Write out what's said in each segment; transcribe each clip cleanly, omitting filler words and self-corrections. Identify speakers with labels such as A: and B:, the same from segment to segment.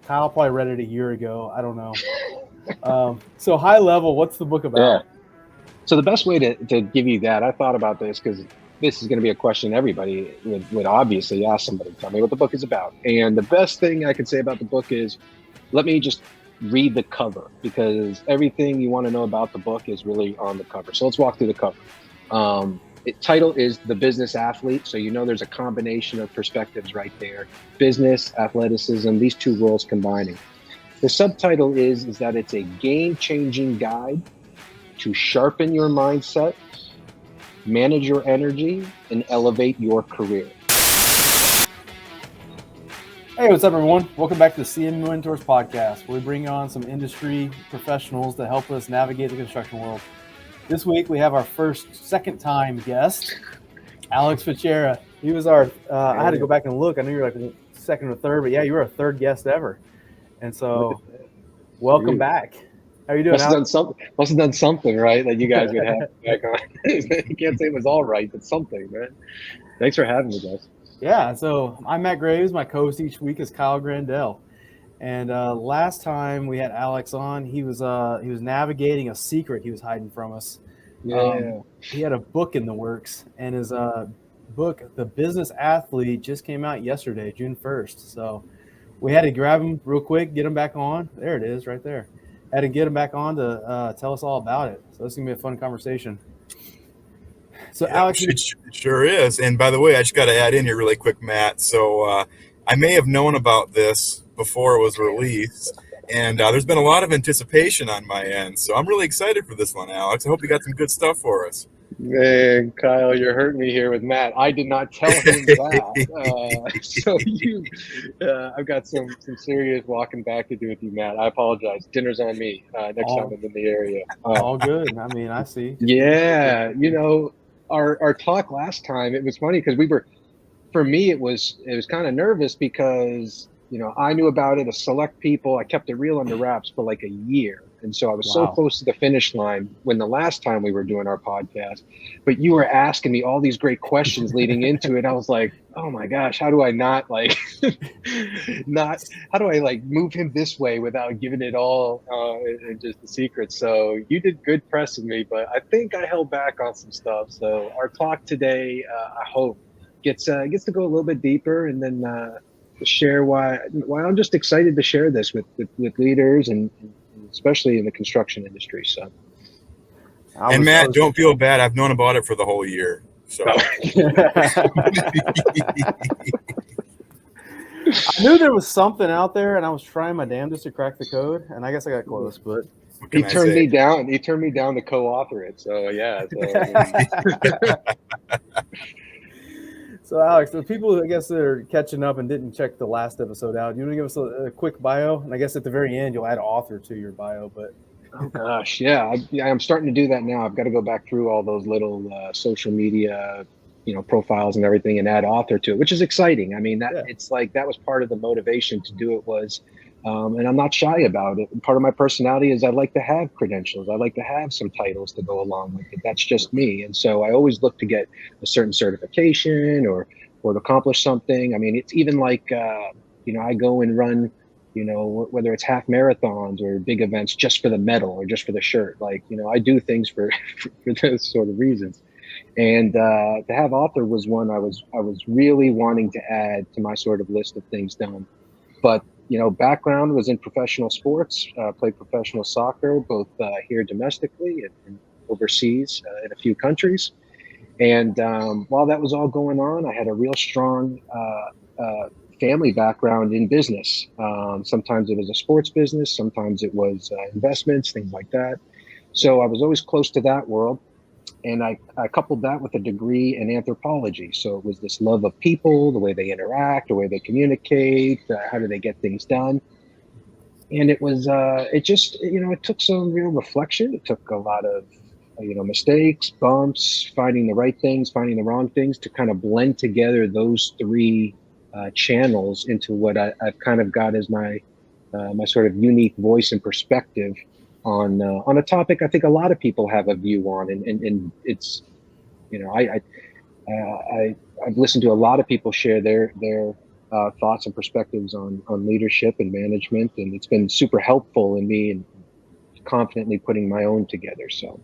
A: Kyle probably read it a year ago. I don't know. So high level, what's the book about?
B: Yeah. So the best way to give you that, I thought about this because this is going to be a question everybody would obviously ask somebody, tell me what the book is about. And the best thing I could say about the book is, let me just read the cover, because everything you want to know about the book is really on the cover. So let's walk through the cover. Title is The Business Athlete. So there's a combination of perspectives right there. Business, athleticism, these two worlds combining. The subtitle is that it's a game-changing guide to sharpen your mindset, manage your energy, and elevate your career.
A: Hey, what's up, everyone? Welcome back to the CM Mentors podcast, where we bring on some industry professionals to help us navigate the construction world. This week, we have our second-time guest, Alex Fichera. He was our, I had to go back and look. I knew you were like second or third, but yeah, you were our third guest ever. And so, welcome back. How are you doing, Alex?
B: Must have done something, right? That you guys would have back on. You can't say it was all right, but something, man. Thanks for having me, guys.
A: Yeah, so I'm Matt Graves. My co-host each week is Kyle Grandell. And last time we had Alex on, he was navigating a secret he was hiding from us.
B: Yeah.
A: He had a book in the works, and his book, The Business Athlete, just came out yesterday, June 1st. So we had to grab him real quick, get him back on. There it is, right there. Had to get him back on to tell us all about it. So this is going to be a fun conversation. So
C: yeah,
A: Alex,
C: it sure is. And by the way, I just got to add in here really quick, Matt. So I may have known about this before it was released, and there's been a lot of anticipation on my end. So I'm really excited for this one, Alex. I hope you got some good stuff for us.
B: Man, Kyle, you're hurting me here with Matt. I did not tell him that. So I've got some serious walking back to do with you, Matt. I apologize. Dinner's on me next time I'm in the area.
A: All good. I mean, I see.
B: Yeah, our talk last time, it was funny because for me, it was kind of nervous because, I knew about it, a select people. I kept it real under wraps for like a year. And so I was so close to the finish line when the last time we were doing our podcast, but you were asking me all these great questions leading into it. I was like, oh my gosh, how do I how do I move him this way without giving it all and just the secrets? So you did good pressing me, but I think I held back on some stuff. So our talk today, I hope gets to go a little bit deeper, and then share why I'm just excited to share this with leaders and especially in the construction industry. So,
C: and Matt, don't feel bad. I've known about it for the whole year. So
A: I knew there was something out there, and I was trying my damnedest to crack the code, and I guess I got close. But
B: he turned me down. He turned me down to co-author it. So yeah.
A: So Alex, the people I guess that are catching up and didn't check the last episode out, you want to give us a quick bio? And I guess at the very end you'll add author to your bio. But
B: oh gosh, yeah, I'm starting to do that now. I've got to go back through all those little social media, profiles and everything, and add author to it, which is exciting. I mean, it's like that was part of the motivation to do it was. And I'm not shy about it. And part of my personality is I like to have credentials. I like to have some titles to go along with it. That's just me. And so I always look to get a certain certification or to accomplish something. I mean, it's even like, I go and run, whether it's half marathons or big events just for the medal or just for the shirt. I do things for those sort of reasons. And to have author was one I was really wanting to add to my sort of list of things done. But background was in professional sports, played professional soccer, both here domestically and overseas in a few countries. And while that was all going on, I had a real strong family background in business. Sometimes it was a sports business, sometimes it was investments, things like that. So I was always close to that world. And I coupled that with a degree in anthropology. So it was this love of people, the way they interact, the way they communicate, how do they get things done. And it was, it took some real reflection. It took a lot of, mistakes, bumps, finding the right things, finding the wrong things to kind of blend together those three channels into what I've kind of got as my sort of unique voice and perspective on a topic I think a lot of people have a view on, and it's, I've listened to a lot of people share their thoughts and perspectives on leadership and management, and it's been super helpful in me and confidently putting my own together. So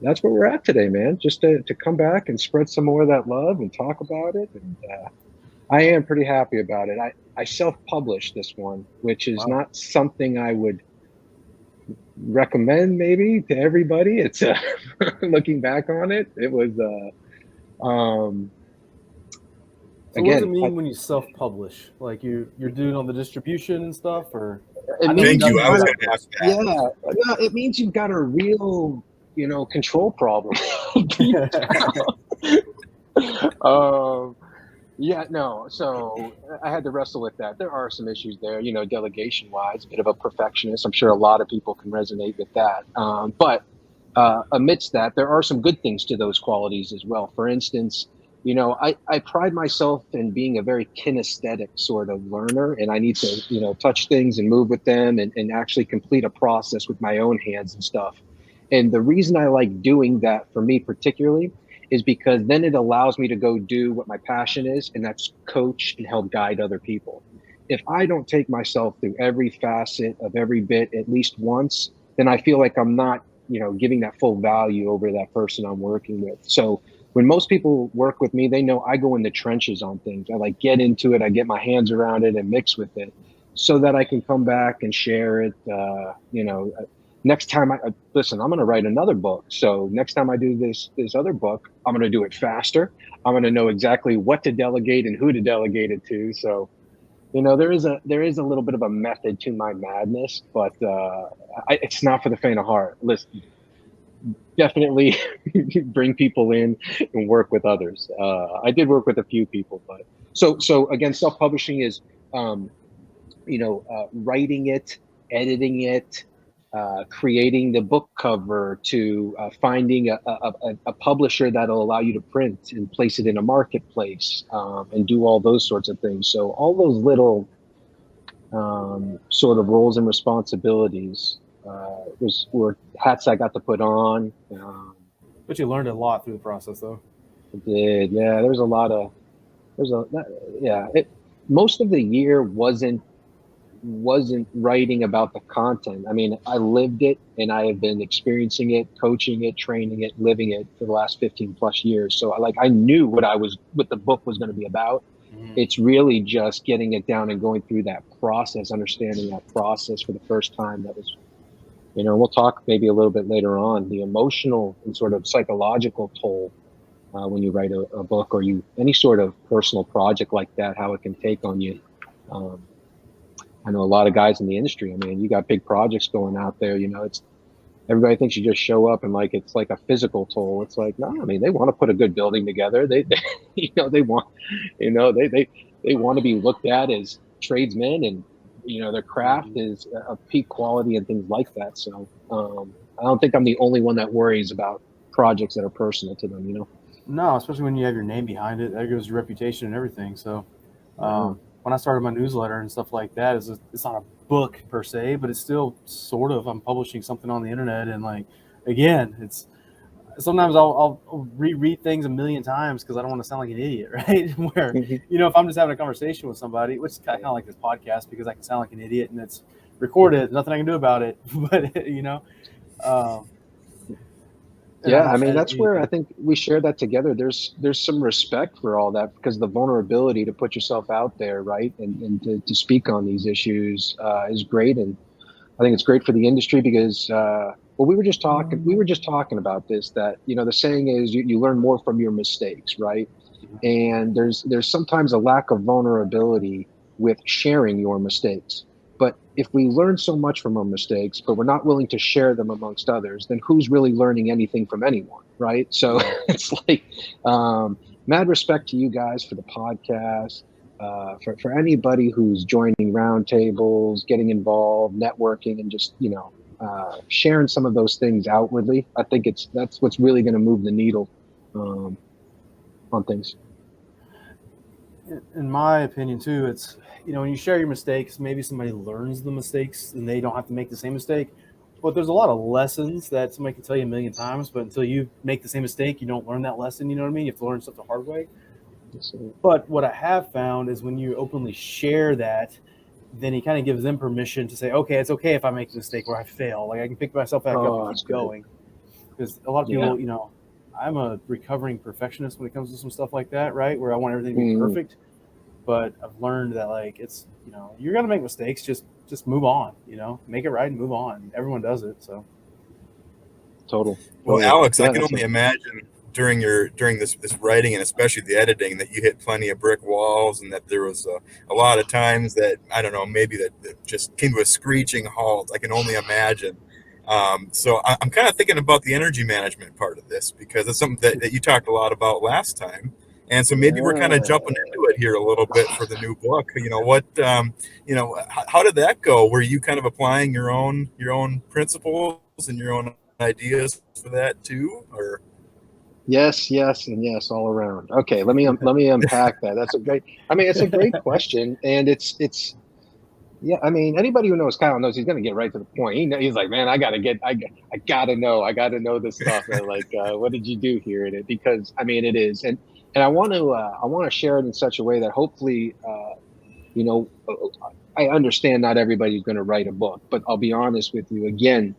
B: that's where we're at today, man. Just to come back and spread some more of that love and talk about it. And I am pretty happy about it. I self-published this one, which is not something I would recommend maybe to everybody. It's looking back on it, it was
A: so again, what does it mean when you self-publish? Like you're doing all the distribution and stuff, or?
C: Thank you. I was going to ask that.
B: Yeah, it means you've got a real, control problem. So I had to wrestle with that. There are some issues there, delegation-wise, a bit of a perfectionist. I'm sure a lot of people can resonate with that. But amidst that, there are some good things to those qualities as well. For instance, I pride myself in being a very kinesthetic sort of learner, and I need to, touch things and move with them and actually complete a process with my own hands and stuff. And the reason I like doing that, for me particularly, is because then it allows me to go do what my passion is, and that's coach and help guide other people. If I don't take myself through every facet of every bit at least once, then I feel like I'm not, giving that full value over that person I'm working with. So when most people work with me, they know I go in the trenches on things. I get into it. I get my hands around it and mix with it so that I can come back and share it. Next time listen, I'm going to write another book. So next time I do this other book, I'm going to do it faster. I'm going to know exactly what to delegate and who to delegate it to. So, there is a little bit of a method to my madness, but it's not for the faint of heart. Listen, definitely bring people in and work with others. I did work with a few people, but so again, self-publishing is, writing it, editing it, creating the book cover, to finding a publisher that'll allow you to print and place it in a marketplace, and do all those sorts of things. So all those little sort of roles and responsibilities were hats I got to put on.
A: But you learned a lot through the process, though.
B: I did, yeah. Most of the year wasn't writing about the content. I mean, I lived it, and I have been experiencing it, coaching it, training it, living it for the last 15 plus years. So I knew what the book was going to be about. It's really just getting it down and going through that process, understanding that process for the first time. That was, we'll talk maybe a little bit later on, the emotional and sort of psychological toll when you write a book or any sort of personal project like that, how it can take on you. I know a lot of guys in the industry. I mean, you got big projects going out there. It's everybody thinks you just show up and it's like a physical toll. It's like, no, I mean, they want to put a good building together. They they want, they want to be looked at as tradesmen, and their craft is of peak quality and things like that. So I don't think I'm the only one that worries about projects that are personal to them.
A: No, especially when you have your name behind it. There goes your reputation and everything. So. When I started my newsletter and stuff like that, it's not a book per se, but it's still sort of, I'm publishing something on the internet. And again, it's sometimes I'll reread things a million times because I don't want to sound like an idiot, right? Where, if I'm just having a conversation with somebody, which is kind of like this podcast, because I can sound like an idiot and it's recorded, nothing I can do about it. But,
B: yeah, I mean, that's where I think we share that together. There's some respect for all that, because the vulnerability to put yourself out there, right, and to speak on these issues is great. And I think it's great for the industry because, we were just talking about this, that, the saying is you learn more from your mistakes, right? And there's sometimes a lack of vulnerability with sharing your mistakes. But if we learn so much from our mistakes, but we're not willing to share them amongst others, then who's really learning anything from anyone, right? So it's mad respect to you guys for the podcast, for anybody who's joining roundtables, getting involved, networking, and just, sharing some of those things outwardly. I think that's what's really going to move the needle on things.
A: In my opinion, too, it's, when you share your mistakes, maybe somebody learns the mistakes and they don't have to make the same mistake. But there's a lot of lessons that somebody can tell you a million times, but until you make the same mistake, you don't learn that lesson. You know what I mean? You have to learn stuff the hard way. But what I have found is when you openly share that, then he kind of gives them permission to say, okay, it's okay if I make a mistake or I fail. Like I can pick myself back up and keep going. Because a lot of people, I'm a recovering perfectionist when it comes to some stuff like that, right? Where I want everything to be perfect. But I've learned that like it's, you're gonna make mistakes. Just move on. Make it right and move on. Everyone does it. So.
B: Total.
C: Well, Alex, I can only imagine during this writing and especially the editing that you hit plenty of brick walls and that there was a lot of times that I don't know, maybe that just came to a screeching halt. I can only imagine. So I'm kind of thinking about the energy management part of this because it's something that you talked a lot about last time. And so maybe we're kind of jumping into it here a little bit for the new book. How did that go? Were you kind of applying your own principles and your own ideas for that too, or?
B: Yes, and yes, all around. Okay, let me unpack that. It's a great question, and it's yeah. I mean, anybody who knows Kyle knows he's going to get right to the point. He's like, man, I gotta know this stuff. And like, what did you do here in it? Because I mean, it is, and I want to share it in such a way that hopefully, I understand not everybody's going to write a book, but I'll be honest with you again.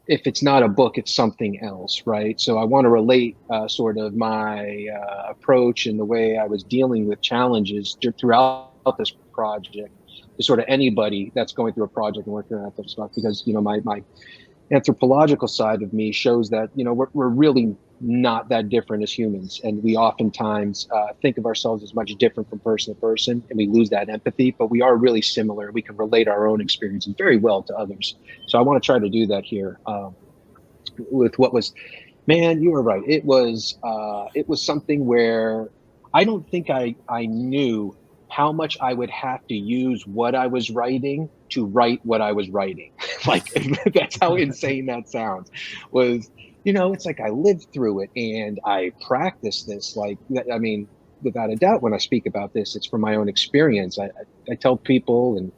B: If it's not a book, it's something else, right? So I want to relate sort of my approach and the way I was dealing with challenges throughout this project to sort of anybody that's going through a project and working on that stuff. Because, my anthropological side of me shows that, we're really not that different as humans. And we oftentimes think of ourselves as much different from person to person, and we lose that empathy, but we are really similar. We can relate our own experiences very well to others. So I want to try to do that here with what was, man, you were right. It was something where I don't think I knew how much I would have to use what I was writing to write what I was writing. Like, that's how insane that sounds. Was, it's like I lived through it and I practiced this. Like, I mean, without a doubt, when I speak about this, it's from my own experience. I tell people and,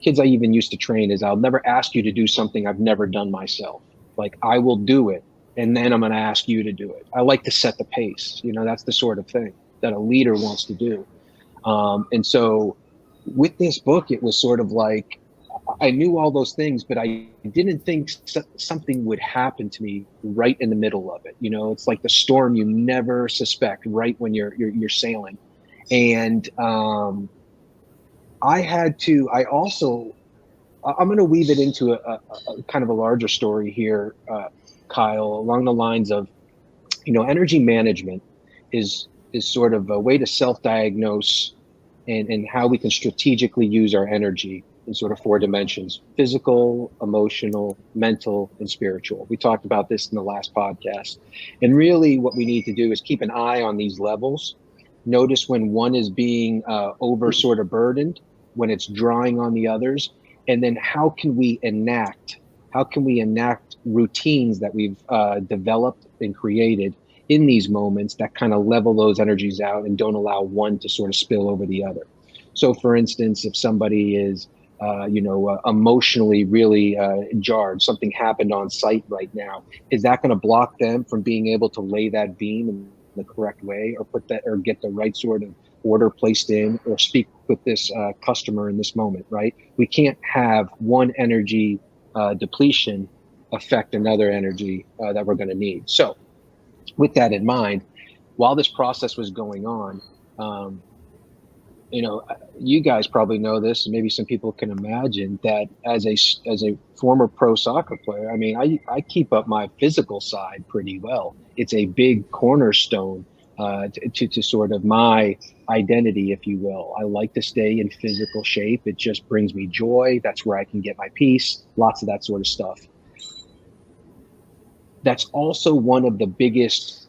B: kids I even used to train is I'll never ask you to do something I've never done myself. Like, I will do it, and then I'm going to ask you to do it. I like to set the pace. That's the sort of thing that a leader wants to do. And so with this book, it was sort of like, I knew all those things, but I didn't think something would happen to me right in the middle of it. It's like the storm you never suspect right when you're sailing. And I'm going to weave it into a kind of a larger story here, Kyle, along the lines of, energy management is sort of a way to self-diagnose and how we can strategically use our energy in sort of 4 dimensions: physical, emotional, mental, and spiritual. We talked about this in the last podcast. And really what we need to do is keep an eye on these levels. Notice when one is being over sort of burdened, when it's drawing on the others. And then how can we enact routines that we've developed and created in these moments that kind of level those energies out and don't allow one to sort of spill over the other. So for instance, if somebody is, emotionally really jarred, something happened on site right now, is that going to block them from being able to lay that beam in the correct way or get the right sort of order placed in or speak with this customer in this moment, right? We can't have one energy depletion affect another energy that we're going to need. So with that in mind, while this process was going on, you guys probably know this, and maybe some people can imagine that as a former pro soccer player, I mean, I keep up my physical side pretty well. It's a big cornerstone to sort of my identity, if you will. I like to stay in physical shape. It just brings me joy. That's where I can get my peace, lots of that sort of stuff. That's also one of the biggest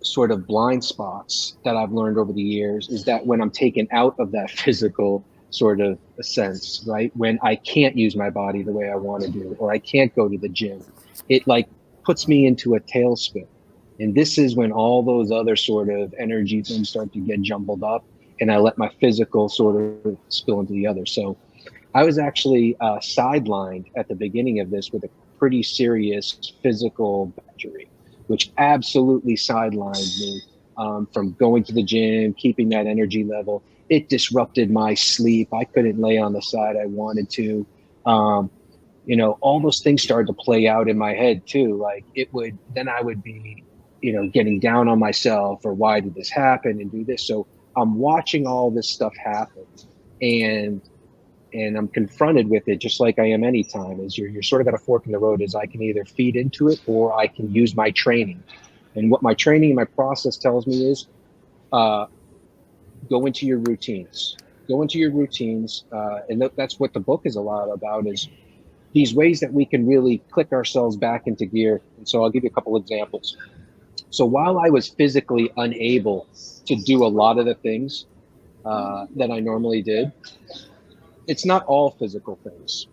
B: sort of blind spots that I've learned over the years, is that when I'm taken out of that physical sort of a sense, right? When I can't use my body the way I want to do, or I can't go to the gym, it like puts me into a tailspin. And this is when all those other sort of energy things start to get jumbled up, and I let my physical sort of spill into the other. So I was actually sidelined at the beginning of this with a pretty serious physical injury. which absolutely sidelined me from going to the gym, keeping that energy level. It disrupted my sleep. I couldn't lay on the side I wanted to. All those things started to play out in my head too. Like I would be, getting down on myself, or why did this happen and do this? So I'm watching all this stuff happen, and I'm confronted with it just like I am anytime. Is you're sort of at a fork in the road. Is I can either feed into it, or I can use my training. And what my training and my process tells me is go into your routines. Go into your routines. And that's what the book is a lot about, is these ways that we can really click ourselves back into gear. And so I'll give you a couple examples. So while I was physically unable to do a lot of the things that I normally did, it's not all physical things.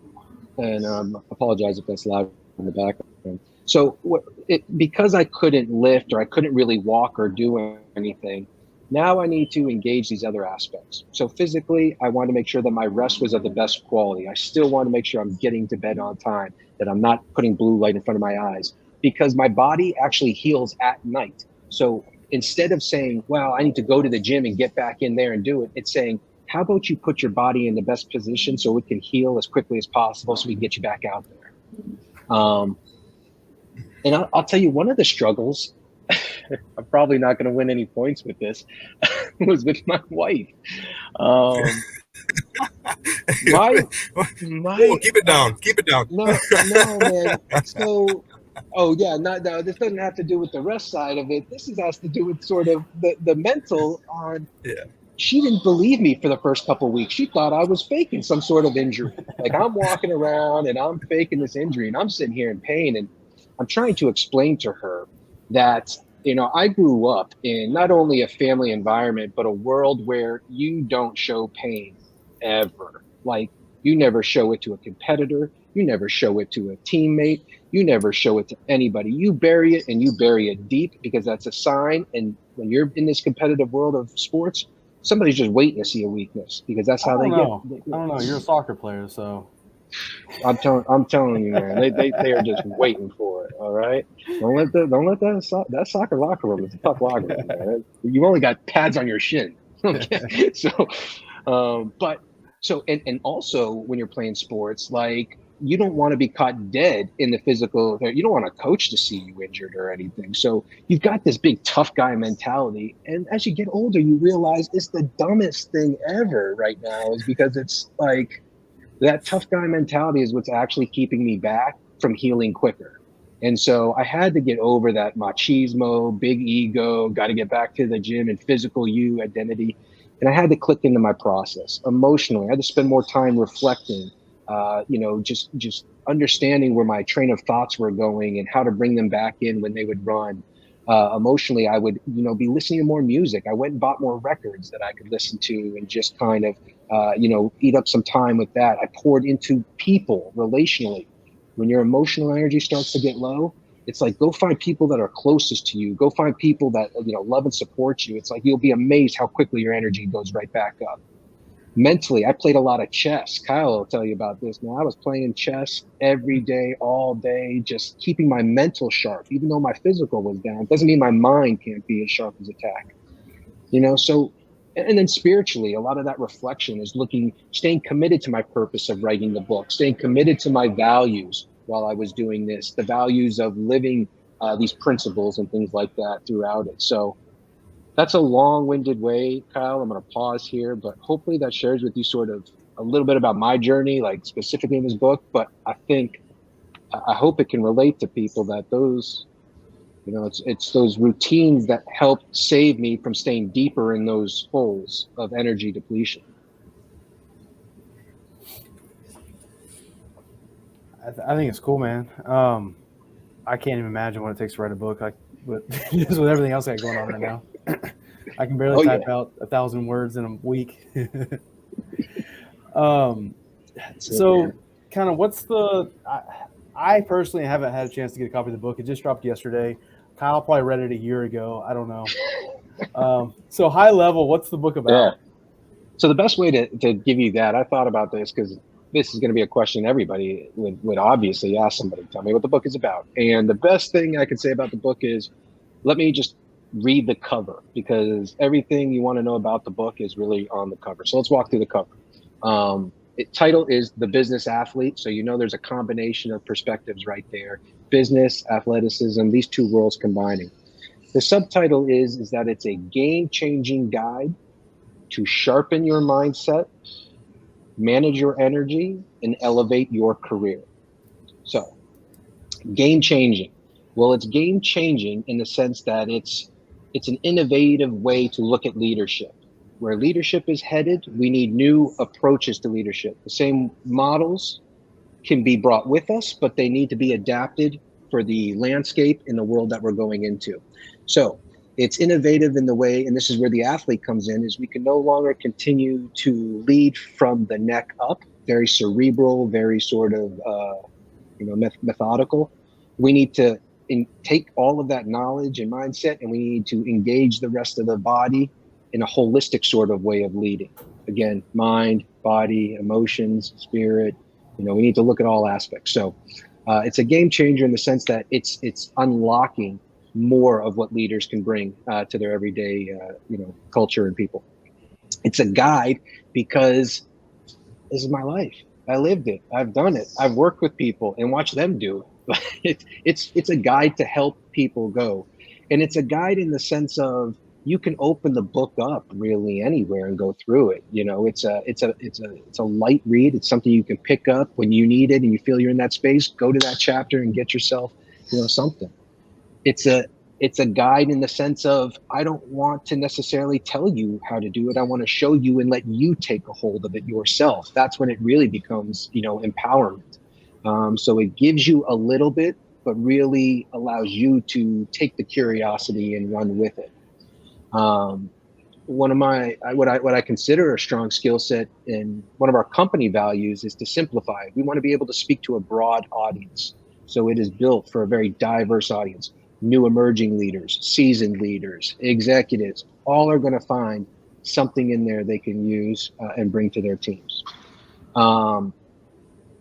B: And apologize if that's loud in the background. So because I couldn't lift, or I couldn't really walk or do anything, now I need to engage these other aspects. So physically, I want to make sure that my rest was of the best quality. I still want to make sure I'm getting to bed on time, that I'm not putting blue light in front of my eyes, because my body actually heals at night. So instead of saying, well, I need to go to the gym and get back in there and do it, it's saying, how about you put your body in the best position so it can heal as quickly as possible, so we can get you back out there. And I'll tell you, one of the struggles, I'm probably not going to win any points with this, was with my wife.
C: Oh, keep it down. Keep it down.
B: No, man. So, no, this doesn't have to do with the rest side of it. This has to do with sort of the mental on.
C: Yeah.
B: She didn't believe me for the first couple of weeks. She thought I was faking some sort of injury. Like, I'm walking around and I'm faking this injury, and I'm sitting here in pain. And I'm trying to explain to her that, I grew up in not only a family environment, but a world where you don't show pain ever. Like, you never show it to a competitor. You never show it to a teammate. You never show it to anybody. You bury it, and you bury it deep, because that's a sign. And when you're in this competitive world of sports, somebody's just waiting to see a weakness, because that's how they get.
A: I don't know. You're a soccer player, so.
B: I'm telling you, man, they are just waiting for it. All right, don't let that soccer locker room. It's a tough locker room, man. You've only got pads on your shin. Okay, so, and also when you're playing sports, like, you don't want to be caught dead in the physical. You don't want a coach to see you injured or anything. So you've got this big tough guy mentality, and as you get older, you realize it's the dumbest thing ever right now. Is because it's like, that tough guy mentality is what's actually keeping me back from healing quicker. And so I had to get over that machismo, big ego, got to get back to the gym and physical you identity. And I had to click into my process emotionally. I had to spend more time reflecting, just understanding where my train of thoughts were going and how to bring them back in when they would run. Emotionally, I would, be listening to more music. I went and bought more records that I could listen to, and just kind of, eat up some time with that. I poured into people relationally. When your emotional energy starts to get low, it's like, go find people that are closest to you. Go find people that, love and support you. It's like, you'll be amazed how quickly your energy goes right back up. Mentally, I played a lot of chess. Kyle will tell you about this. Now, I was playing chess every day, all day, just keeping my mental sharp. Even though my physical was down, doesn't mean my mind can't be as sharp as attack. So, and then spiritually, a lot of that reflection is staying committed to my purpose of writing the book, staying committed to my values while I was doing this, the values of living these principles and things like that throughout it. So that's a long-winded way, Kyle. I'm going to pause here, but hopefully that shares with you sort of a little bit about my journey, like specifically in this book. But I hope it can relate to people that those, it's those routines that help save me from staying deeper in those holes of energy depletion.
A: I think it's cool, man. I can't even imagine what it takes to write a book. Just with everything else I got going on right now. I can barely type out 1,000 words in a week. So kind of what's I personally haven't had a chance to get a copy of the book. It just dropped yesterday. Kyle probably read it a year ago. I don't know. So high level, what's the book about?
B: Yeah. So the best way to give you that, I thought about this because, this is going to be a question everybody would obviously ask somebody, tell me what the book is about. And the best thing I can say about the book is, let me just read the cover, because everything you want to know about the book is really on the cover. So let's walk through the cover. Title is The Business Athlete. So, there's a combination of perspectives right there. Business, athleticism, these two worlds combining. The subtitle is that it's a game-changing guide to sharpen your mindset, manage your energy, and elevate your career. So, game-changing. Well, it's game-changing in the sense that it's an innovative way to look at leadership. Where leadership is headed, we need new approaches to leadership. The same models can be brought with us, but they need to be adapted for the landscape in the world that we're going into. So it's innovative in the way, and this is where the athlete comes in, is we can no longer continue to lead from the neck up, very cerebral, very sort of methodical. We need to take all of that knowledge and mindset, and we need to engage the rest of the body in a holistic sort of way of leading. Again, mind, body, emotions, spirit. We need to look at all aspects. So it's a game changer in the sense that it's unlocking more of what leaders can bring to their everyday, culture and people. It's a guide because this is my life. I lived it. I've done it. I've worked with people and watched them do it. It's a guide to help people go, and it's a guide in the sense of you can open the book up really anywhere and go through it. It's a light read. It's something you can pick up when you need it and you feel you're in that space. Go to that chapter and get yourself, something. It's a guide in the sense of, I don't want to necessarily tell you how to do it. I want to show you and let you take a hold of it yourself. That's when it really becomes, empowerment. So it gives you a little bit, but really allows you to take the curiosity and run with it. One of what I consider a strong skill set and one of our company values is to simplify. We want to be able to speak to a broad audience. So it is built for a very diverse audience. New emerging leaders, seasoned leaders, executives, all are going to find something in there they can use and bring to their teams.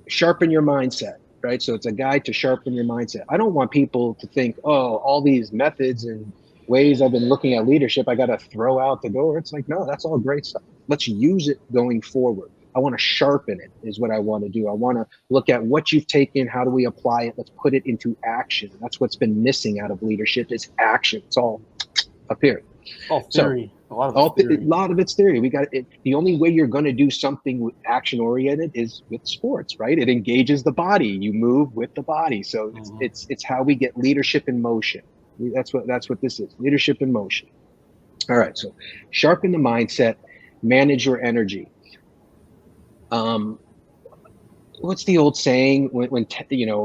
B: Sharpen your mindset, right? So it's a guide to sharpen your mindset. I don't want people to think, oh, all these methods and ways I've been looking at leadership, I got to throw out the door. It's like, no, that's all great stuff. Let's use it going forward. I want to sharpen it is what I want to do. I want to look at what you've taken. How do we apply it? Let's put it into action. That's what's been missing out of leadership is action. It's all up here.
A: All theory.
B: So, a lot of it's theory. We got it. The only way you're going to do something with action oriented is with sports, right? It engages the body. You move with the body. So it's how we get leadership in motion. That's what this is. Leadership in motion. All right. So sharpen the mindset, manage your energy. What's the old saying when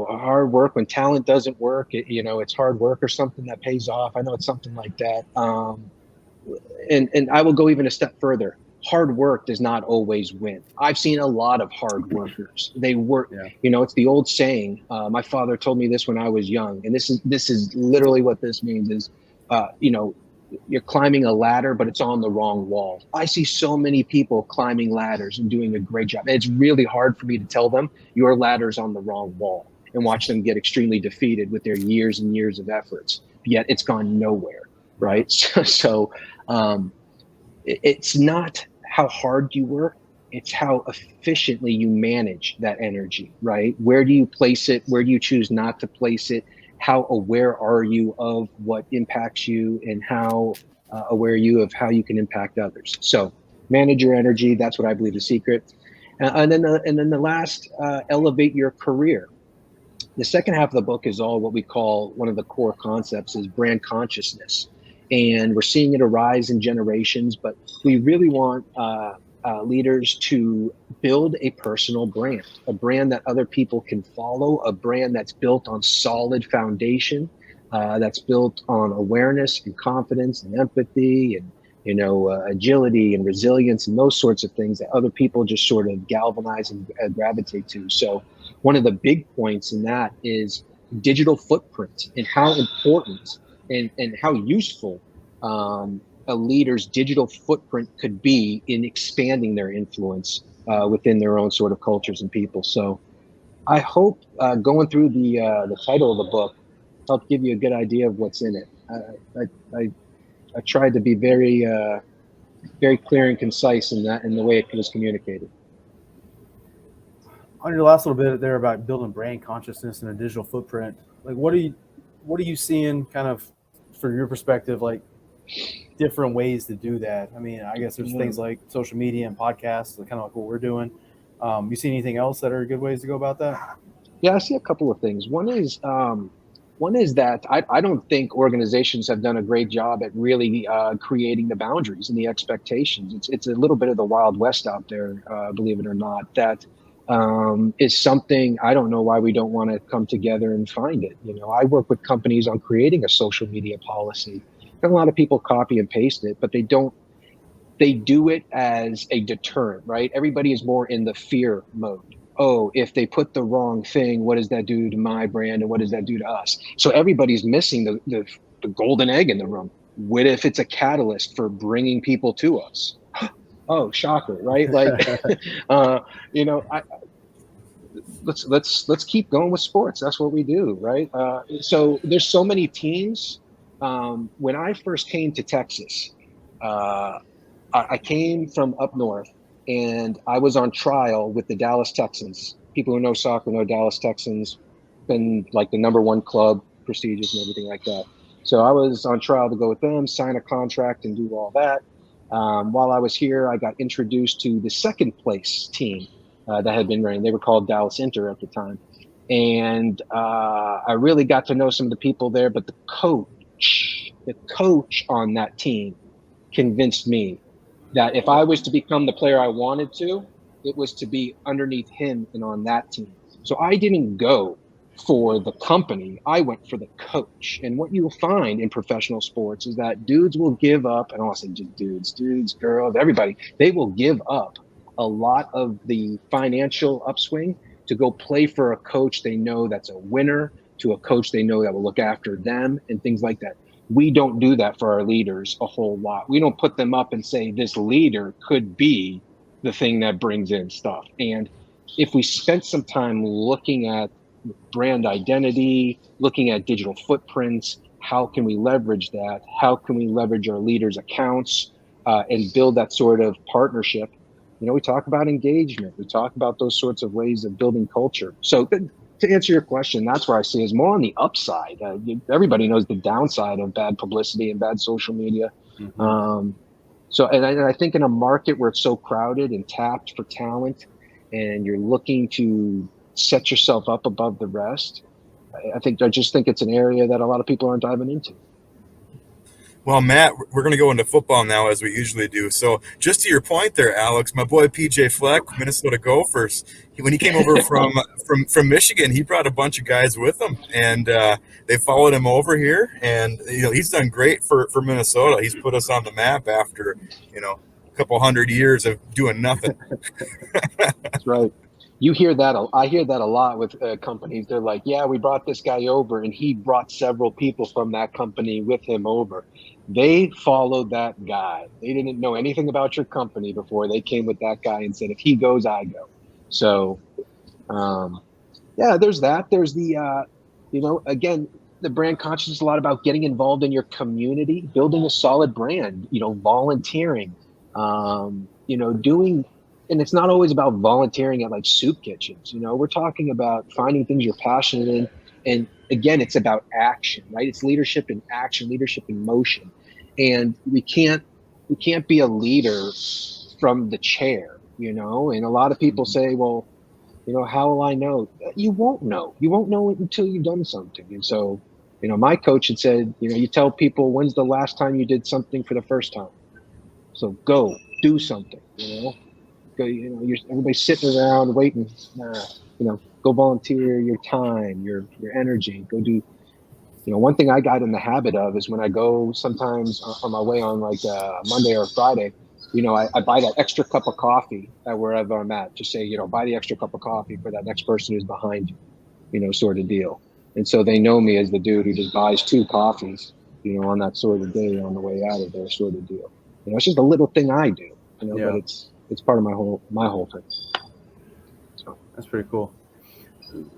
B: hard work, when talent doesn't work, it's hard work or something that pays off. I know it's something like that. And I will go even a step further. Hard work does not always win. I've seen a lot of hard workers. They work, it's the old saying. My father told me this when I was young, and this is literally what this means is, you're climbing a ladder, but it's on the wrong wall. I see so many people climbing ladders and doing a great job. And it's really hard for me to tell them your ladder's on the wrong wall and watch them get extremely defeated with their years and years of efforts. Yet it's gone nowhere, right? So it's not how hard you work, it's how efficiently you manage that energy, right? Where do you place it? Where do you choose not to place it? How aware are you of what impacts you, and how aware are you of how you can impact others? So manage your energy. That's what I believe the secret. And then the last, elevate your career. The second half of the book is all what we call, one of the core concepts is brand consciousness. And we're seeing it arise in generations, but we really want leaders to build a personal brand, a brand that other people can follow, a brand that's built on solid foundation, that's built on awareness and confidence and empathy and, agility and resilience and those sorts of things that other people just sort of galvanize and gravitate to. So one of the big points in that is digital footprint and how important and how useful a leader's digital footprint could be in expanding their influence within their own sort of cultures and people. So I hope going through the title of the book helped give you a good idea of what's in it. I tried to be very very clear and concise in the way it was communicated.
A: On your last little bit there about building brand consciousness and a digital footprint, like what are you seeing kind of from your perspective, like different ways to do that? I mean, I guess there's things like social media and podcasts, kind of like what we're doing. You see anything else that are good ways to go about that?
B: Yeah, I see a couple of things. One is that I don't think organizations have done a great job at really creating the boundaries and the expectations. It's a little bit of the Wild West out there, believe it or not. That is something I don't know why we don't want to come together and find it. You know, I work with companies on creating a social media policy. And a lot of people copy and paste it, but they don't. They do it as a deterrent, right? Everybody is more in the fear mode. Oh, if they put the wrong thing, what does that do to my brand and what does that do to us? So everybody's missing the golden egg in the room. What if it's a catalyst for bringing people to us? Oh, shocker, right? Like, you know, let's keep going with sports. That's what we do, right? So there's so many teams. When I first came to Texas, I came from up north, and I was on trial with the Dallas Texans. People who know soccer know Dallas Texans, been like the #1 club, prestigious and everything like that. So I was on trial to go with them, sign a contract and do all that. While I was here, I got introduced to the second place team that had been running. They were called Dallas Inter at the time. And I really got to know some of the people there, but the coach on that team convinced me that if I was to become the player I wanted to, it was to be underneath him and on that team. So I didn't go for the company, I went for the coach. And what you'll find in professional sports is that dudes will give up, and I don't want to say just dudes, girls, everybody, they will give up a lot of the financial upswing to go play for a coach they know that's a winner, to a coach they know that will look after them and things like that. We don't do that for our leaders a whole lot. We don't put them up and say this leader could be the thing that brings in stuff. And if we spent some time looking at brand identity, looking at digital footprints, how can we leverage that? How can we leverage our leaders' accounts and build that sort of partnership? You know, we talk about engagement. We talk about those sorts of ways of building culture. So to answer your question, that's where I see is more on the upside. Everybody knows the downside of bad publicity and bad social media. Mm-hmm. And I think in a market where it's so crowded and tapped for talent, and you're looking to set yourself up above the rest, I just think it's an area that a lot of people aren't diving into.
C: Well, Matt, we're going to go into football now, as we usually do. So just to your point there, Alex, my boy PJ Fleck, Minnesota Gophers, when he came over from Michigan, he brought a bunch of guys with him, and they followed him over here. And you know, he's done great for Minnesota. He's put us on the map after, you know, a couple hundred years of doing nothing.
B: That's right. You hear that. I hear that a lot with companies. They're like, yeah, we brought this guy over, and he brought several people from that company with him over. They followed that guy. They didn't know anything about your company before. They came with that guy and said, if he goes, I go. So, yeah, there's that. There's the, again, the brand conscious is a lot about getting involved in your community, building a solid brand, volunteering, doing. And it's not always about volunteering at like soup kitchens. We're talking about finding things you're passionate in. And again, it's about action, right? It's leadership in action, leadership in motion. And we can't be a leader from the chair, and a lot of people say, well, how will I know? You won't know. You won't know it until you've done something. And so, my coach had said, you tell people, when's the last time you did something for the first time? So go do something, everybody's sitting around waiting, go volunteer your time, your energy, go do, one thing I got in the habit of is when I go sometimes on my way on like a Monday or Friday, I buy that extra cup of coffee at wherever I'm at, just say, buy the extra cup of coffee for that next person who's behind you, sort of deal. And so they know me as the dude who just buys 2 coffees, on that sort of day on the way out of there, sort of deal. It's just a little thing I do,
A: yeah.
B: But it's part of my whole thing. So
A: that's pretty cool.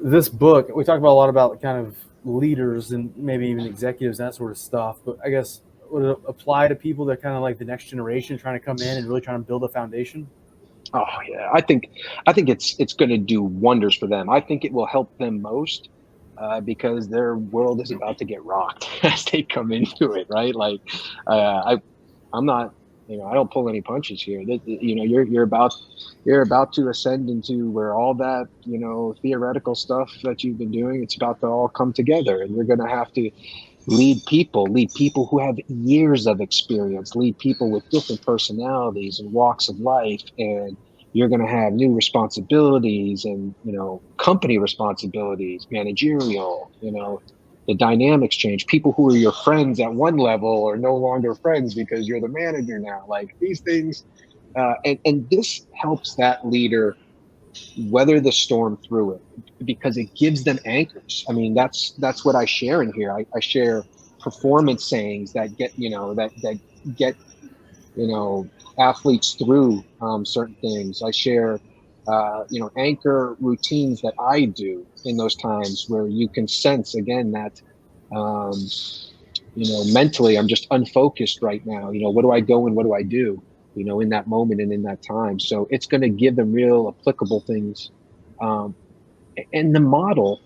A: This book, we talk about a lot about kind of leaders and maybe even executives, that sort of stuff. But I guess would it apply to people that are kind of like the next generation trying to come in and really trying to build a foundation?
B: Oh yeah, I think it's going to do wonders for them. I think it will help them most because their world is about to get rocked as they come into it, right? Like I'm not, I don't pull any punches here. You're about to ascend into where all that, theoretical stuff that you've been doing, it's about to all come together, and you're going to have to lead people who have years of experience, lead people with different personalities and walks of life. And you're going to have new responsibilities and, company responsibilities, managerial, the dynamics change. People who are your friends at one level are no longer friends because you're the manager now. Like these things, and this helps that leader weather the storm through it because it gives them anchors. I mean, that's what I share in here. I share performance sayings that get, that get, athletes through certain things. I share, anchor routines that I do in those times where you can sense again that, mentally I'm just unfocused right now. What do I go and what do I do? In that moment and in that time. So it's going to give them real applicable things. And the model,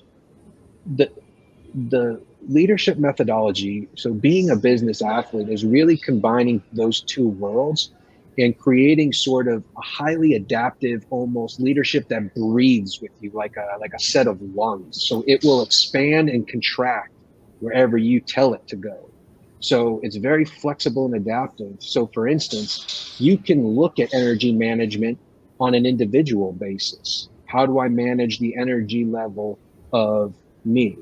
B: the leadership methodology, so being a business athlete is really combining those two worlds and creating sort of a highly adaptive, almost leadership that breathes with you like a set of lungs. So it will expand and contract wherever you tell it to go. So it's very flexible and adaptive. So for instance, you can look at energy management on an individual basis. How do I manage the energy level of me,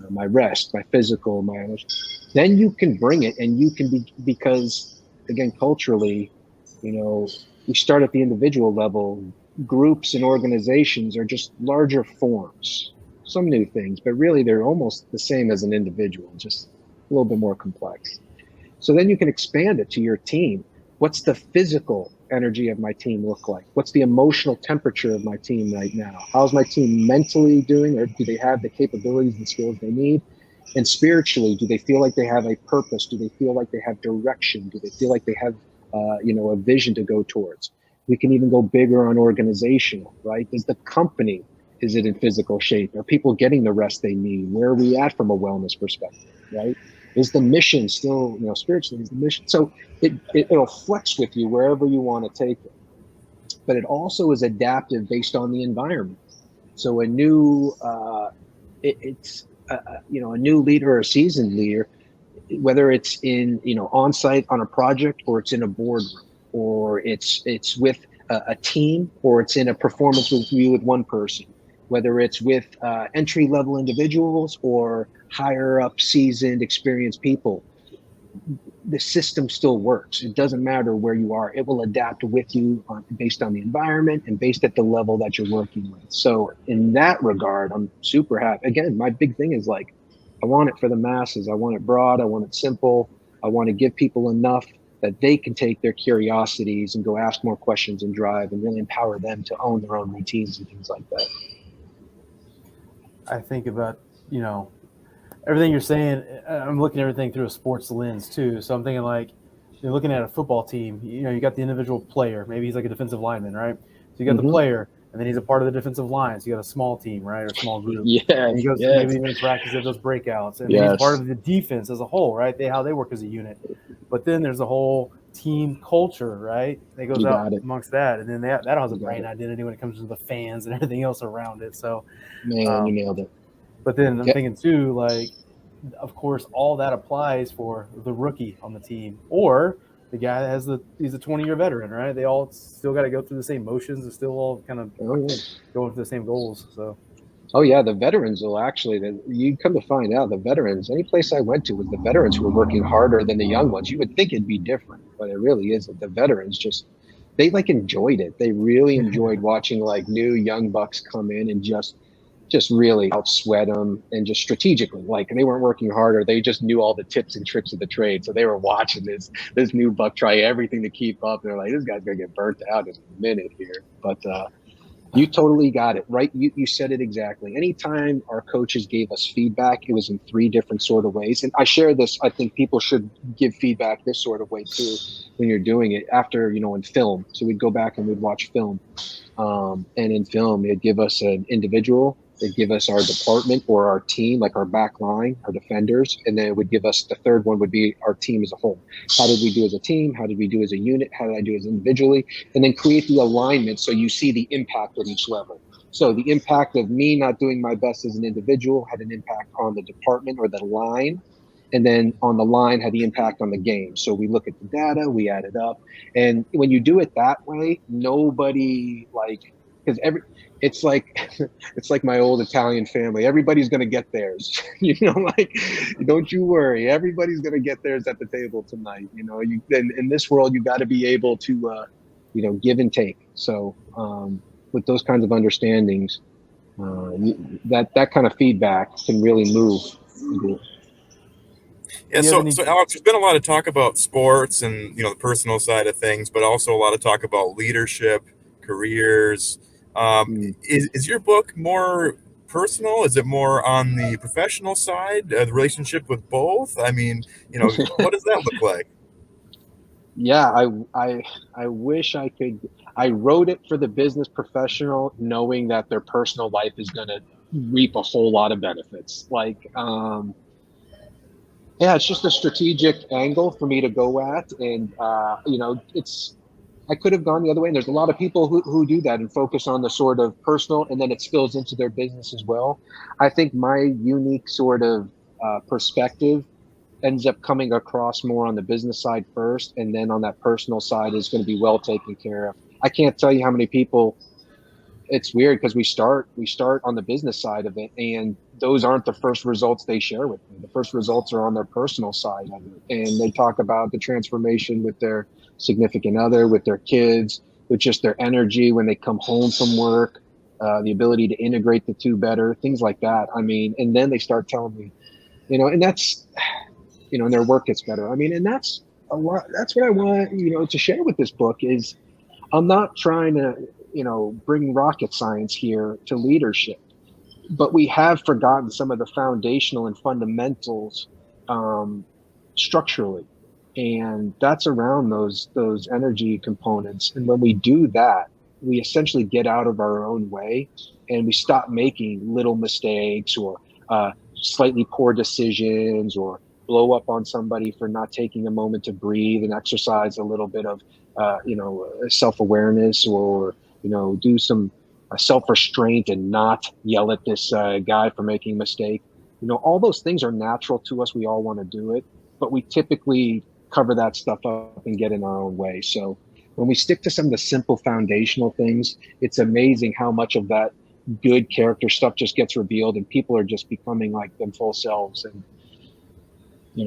B: my rest, my physical, my energy? Then you can bring it and you can be, because again, culturally, we start at the individual level. Groups and organizations are just larger forms, some new things, but really they're almost the same as an individual, just a little bit more complex. So then you can expand it to your team. What's the physical energy of my team look like? What's the emotional temperature of my team right now? How's my team mentally doing? Or do they have the capabilities and skills they need? And spiritually, do they feel like they have a purpose? Do they feel like they have direction? Do they feel like they have, a vision to go towards? We can even go bigger on organizational, right? Is the company, is it in physical shape? Are people getting the rest they need? Where are we at from a wellness perspective, right? Is the mission still, spiritually, is the mission? So it'll flex with you wherever you want to take it. But it also is adaptive based on the environment. So a new, a new leader or a seasoned leader, whether it's in, on site on a project, or it's in a boardroom, or it's with a team, or it's in a performance review with one person, whether it's with entry level individuals or higher up seasoned experienced people, the system still works. It doesn't matter where you are. It will adapt with you based on the environment and based at the level that you're working with. So in that regard, I'm super happy. Again, my big thing is like, I want it for the masses. I want it broad. I want it simple. I want to give people enough that they can take their curiosities and go ask more questions and drive and really empower them to own their own routines and things like that.
A: I think about, everything you're saying. I'm looking at everything through a sports lens too. So I'm thinking like, you're looking at a football team, you got the individual player. Maybe he's like a defensive lineman, right? So you got the player, and then he's a part of the defensive line. So you got a small team, right? Or a small group. And he goes to maybe even practice at those breakouts. And then he's part of the defense as a whole, right? How they work as a unit. But then there's a whole team culture, right? That goes out amongst that. And then that has a brand identity when it comes to the fans and everything else around it. So,
B: man, you nailed it.
A: But then I'm thinking too, like, of course, all that applies for the rookie on the team or the guy that he's a 20-year veteran, right? They all still got to go through the same motions and still all kind of going for the same goals. So,
B: the veterans will actually, you come to find out the veterans, any place I went to was the veterans who were working harder than the young ones. You would think it'd be different, but it really isn't. The veterans they like enjoyed it. They really enjoyed watching like new young bucks come in and just just really outsweat them, and just strategically, like they weren't working harder. They just knew all the tips and tricks of the trade. So they were watching this new buck try everything to keep up. They're like, this guy's gonna get burnt out in a minute here. But you totally got it right. You said it exactly. Anytime our coaches gave us feedback, it was in 3 different sort of ways. And I share this. I think people should give feedback this sort of way too when you're doing it. After, in film. So we'd go back and we'd watch film. And in film, it'd give us an individual, it'd give us our department or our team, like our back line, our defenders, and then it would give us the third one would be our team as a whole. How did we do as a team? How did we do as a unit? How did I do as individually? And then create the alignment so you see the impact at each level. So the impact of me not doing my best as an individual had an impact on the department or the line. And then on the line had the impact on the game. So we look at the data, we add it up. And when you do it that way, nobody because it's like my old Italian family. Everybody's going to get theirs, don't you worry. Everybody's going to get theirs at the table tonight. In this world, you got to be able to, give and take. So with those kinds of understandings, that kind of feedback can really move.
C: Yeah, so Alex, there's been a lot of talk about sports and the personal side of things, but also a lot of talk about leadership, careers. Is your book more personal? Is it more on the professional side, the relationship with both? I mean, what does that look like?
B: Yeah, I wish I could. I wrote it for the business professional, knowing that their personal life is going to reap a whole lot of benefits. Yeah, it's just a strategic angle for me to go at. And, I could have gone the other way. And there's a lot of people who do that and focus on the sort of personal, and then it spills into their business as well. I think my unique sort of perspective ends up coming across more on the business side first. And then on that personal side is going to be well taken care of. I can't tell you how many people. It's weird because we start on the business side of it, and those aren't the first results they share with me. The first results are on their personal side of it, and they talk about the transformation with their significant other, with their kids, with just their energy when they come home from work, the ability to integrate the two better, things like that. I mean, and then they start telling me, and that's, and their work gets better. I mean, and that's a lot. That's what I want, to share with this book is I'm not trying to, bring rocket science here to leadership, but we have forgotten some of the foundational and fundamentals structurally, and that's around those energy components. And when we do that, we essentially get out of our own way, and we stop making little mistakes or slightly poor decisions, or blow up on somebody for not taking a moment to breathe and exercise a little bit of self-awareness, or do some self-restraint and not yell at this guy for making a mistake. All those things are natural to us. We all want to do it, but we typically cover that stuff up and get in our own way. So when we stick to some of the simple foundational things, it's amazing how much of that good character stuff just gets revealed, and people are just becoming like them full selves. And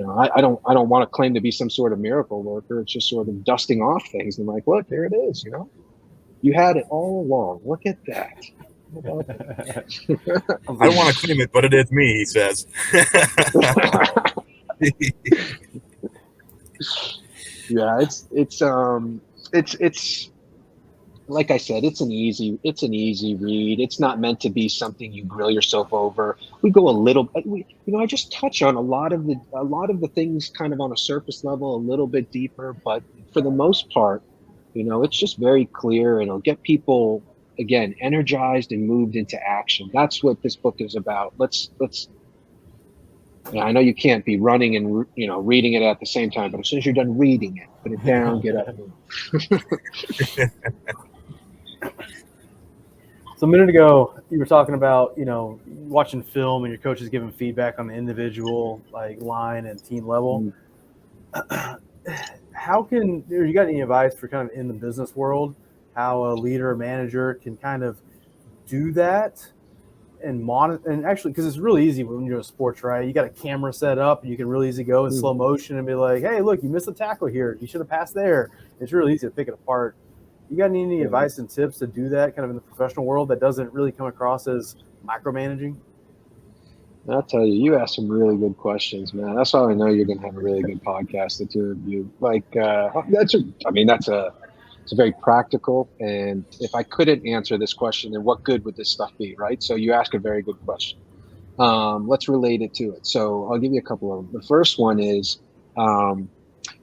B: I don't want to claim to be some sort of miracle worker. It's just sort of dusting off things and like, look, there it is. You had it all along. Look at that.
C: I want to claim it, but it is me, he says.
B: Yeah, it's like I said, it's an easy read. It's not meant to be something you grill yourself over. We go a little, I just touch on a lot of the things kind of on a surface level, a little bit deeper, but for the most part, it's just very clear, and it'll get people, again, energized and moved into action. That's what this book is about. I know you can't be running and, reading it at the same time, but as soon as you're done reading it, put it down, get up.
A: So a minute ago, you were talking about, watching film and your coach is giving feedback on the individual, line and team level. You got any advice for kind of in the business world, how a leader or manager can kind of do that and monitor? And actually, because it's really easy when you're in sports, right? You got a camera set up and you can really easy go in slow motion and be like, hey, look, you missed a tackle here. You should have passed there. It's really easy to pick it apart. You got any advice and tips to do that kind of in the professional world that doesn't really come across as micromanaging?
B: I'll tell you, you asked some really good questions, man. That's how I know you're going to have a really good podcast, the two of you. It's very practical. And if I couldn't answer this question, then what good would this stuff be, right? So you ask a very good question. Let's relate it to it. So I'll give you a couple of them. The first one is,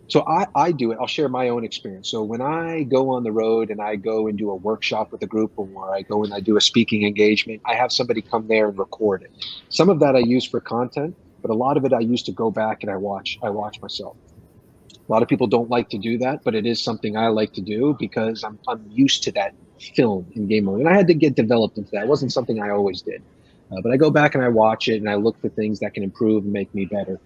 B: so I do it. I'll share my own experience. So when I go on the road and I go and do a workshop with a group, or I go and I do a speaking engagement, I have somebody come there and record it. Some of that I use for content, but a lot of it I use to go back and I watch myself. A lot of people don't like to do that, but it is something I like to do because I'm used to that film in game mode. And I had to get developed into that. It wasn't something I always did. But I go back and I watch it and I look for things that can improve and make me better.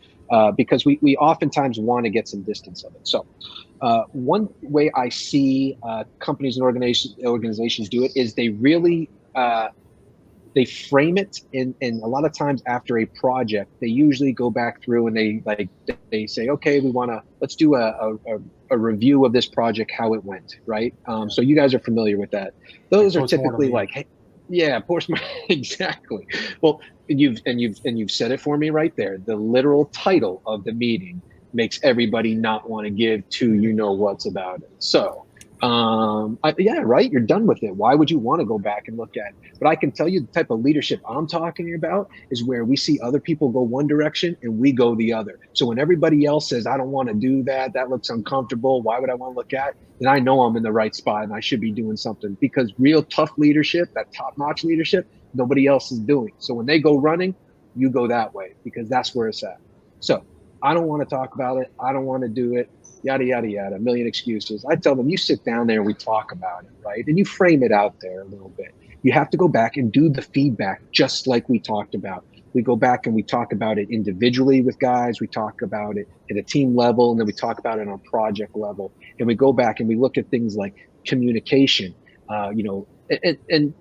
B: Because we oftentimes want to get some distance of it. So one way I see companies and organizations do it is they really they frame it, and a lot of times after a project, they usually go back through and they say, okay, let's do a review of this project, how it went, right? So you guys are familiar with that. Those are typically like, hey, yeah, exactly. Well, you've said it for me right there. The literal title of the meeting makes everybody not want to give two what's about it. So yeah, right. You're done with it. Why would you want to go back and look at it? But I can tell you the type of leadership I'm talking about is where we see other people go one direction and we go the other. So when everybody else says, I don't want to do that, that looks uncomfortable, why would I want to look at it? Then I know I'm in the right spot and I should be doing something, because real tough leadership, that top-notch leadership, nobody else is doing. So when they go running, you go that way, because that's where it's at. So I don't want to talk about it. I don't want to do it. Yada, yada, yada, a million excuses. I tell them, you sit down there and we talk about it, right? And you frame it out there a little bit. You have to go back and do the feedback just like we talked about. We go back and we talk about it individually with guys. We talk about it at a team level, and then we talk about it on project level. And we go back and we look at things like communication, and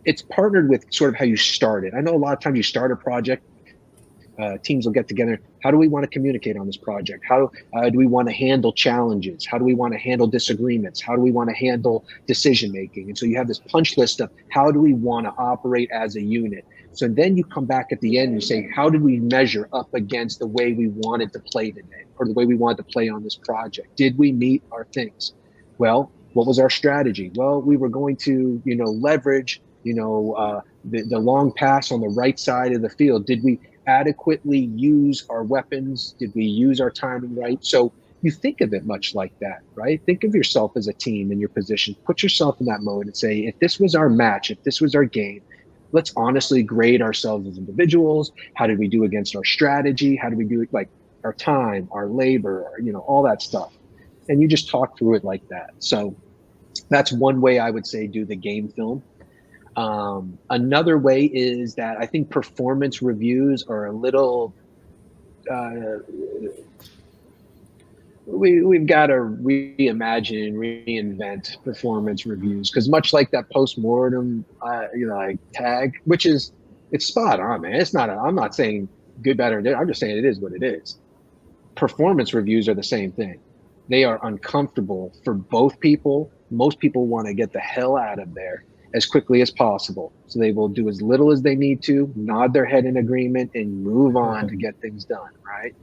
B: it's partnered with sort of how you start it. I know a lot of times you start a project, teams will get together. How do we want to communicate on this project? How do we want to handle challenges? How do we want to handle disagreements? How do we want to handle decision making? And so you have this punch list of how do we want to operate as a unit. So then you come back at the end and you say, how did we measure up against the way we wanted to play today, or the way we wanted to play on this project? Did we meet our things? Well, what was our strategy? Well, we were going to, leverage, the long pass on the right side of the field. Did we adequately use our weapons? Did we use our timing right? So you think of it much like that, right? Think of yourself as a team in your position. Put yourself in that mode and say, if this was our match, if this was our game, let's honestly grade ourselves as individuals. How did we do against our strategy? How did we do it, like our time, our labor, all that stuff? And you just talk through it like that. So that's one way I would say do the game film. Another way is that I think performance reviews are a little, we've got to reimagine and reinvent performance reviews, because much like that post-mortem, like tag, which is, it's spot on, man. It's not, I'm not saying good, bad, or good. I'm just saying it is what it is. Performance reviews are the same thing. They are uncomfortable for both people. Most people want to get the hell out of there as quickly as possible. So they will do as little as they need to, nod their head in agreement, and move on to get things done, right?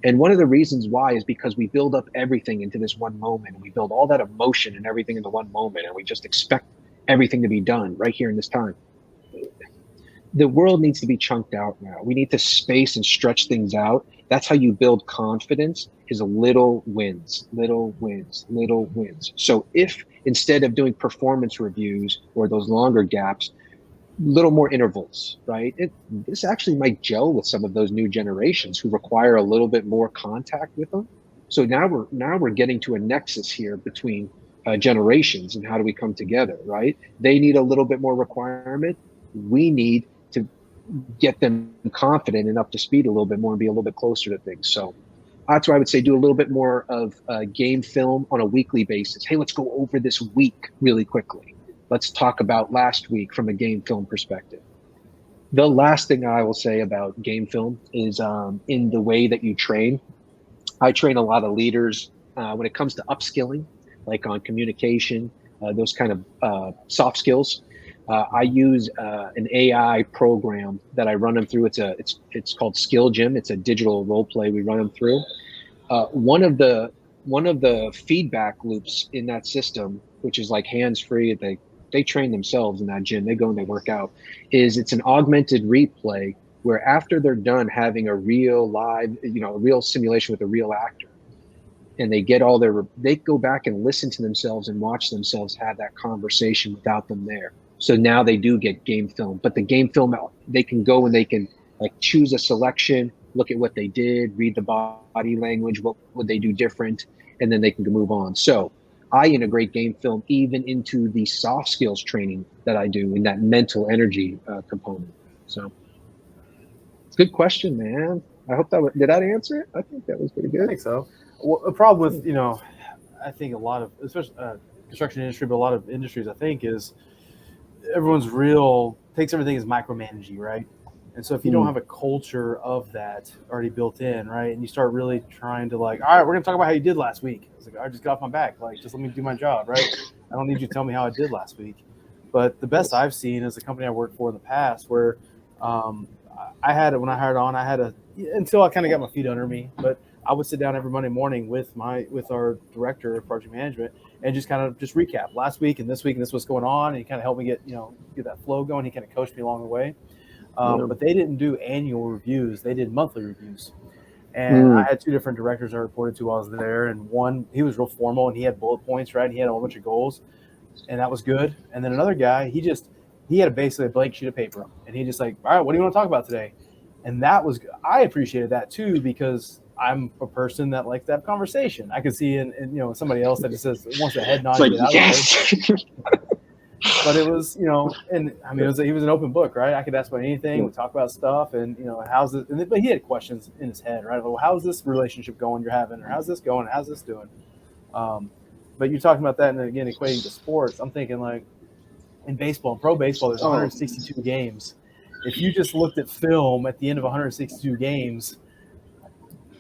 B: And one of the reasons why is because we build up everything into this one moment. And we build all that emotion and everything in the one moment, and we just expect everything to be done right here in this time. The world needs to be chunked out now. We need to space and stretch things out. That's how you build confidence, is little wins, little wins, little wins. So if instead of doing performance reviews or those longer gaps, little more intervals, right? This actually might gel with some of those new generations who require a little bit more contact with them. So now we're getting to a nexus here between generations, and how do we come together, right? They need a little bit more requirement. We need to get them confident and up to speed a little bit more and be a little bit closer to things. So that's why I would say do a little bit more of game film on a weekly basis. Hey, let's go over this week really quickly. Let's talk about last week from a game film perspective. The last thing I will say about game film is in the way that you train. I train a lot of leaders when it comes to upskilling. like on communication, those kind of soft skills. I use an AI program that I run them through. It's called Skill Gym. It's a digital role play we run them through. One of the feedback loops in that system, which is like hands free, they train themselves in that gym. They go and they work out. It's an augmented replay where after they're done having a real live, a real simulation with a real actor, and they go back and listen to themselves and watch themselves have that conversation without them there. So now they do get game film, but the game film, they can go and they can like choose a selection, look at what they did, read the body language, what would they do different, and then they can move on. So I integrate game film even into the soft skills training that I do in that mental energy component. So it's a good question, man. I hope did that answer it? I think that was pretty good.
A: I think so. Well, the problem with, I think a lot of, especially construction industry, but a lot of industries, I think, is everyone's takes everything as micromanaging, right? And so if you don't have a culture of that already built in, right, and you start really trying to like, all right, we're going to talk about how you did last week. It's like, I just got off my back. Like, just let me do my job, right? I don't need you to tell me how I did last week. But the best I've seen is a company I worked for in the past where I had it when I hired on, until I kind of got my feet under me, but I would sit down every Monday morning with our director of project management and just kind of recap last week and this was going on. And he kind of helped me get that flow going. He kind of coached me along the way. But they didn't do annual reviews. They did monthly reviews. And I had two different directors I reported to while I was there. And one, he was real formal and he had bullet points, right? And he had a whole bunch of goals and that was good. And then another guy, he had basically a blank sheet of paper and he just like, all right, what do you want to talk about today? And that was, I appreciated that too, because I'm a person that likes to have conversation. I could see in somebody else that just wants a head nod.
B: It's like, yes.
A: But it was, and I mean, he was an open book, right? I could ask about anything. We talk about stuff, and how's it? But he had questions in his head, right? Well, how's this relationship going you're having, or how's this going? How's this doing? But you're talking about that, and again, equating to sports. I'm thinking like in baseball, pro baseball, there's 162 games. If you just looked at film at the end of 162 games,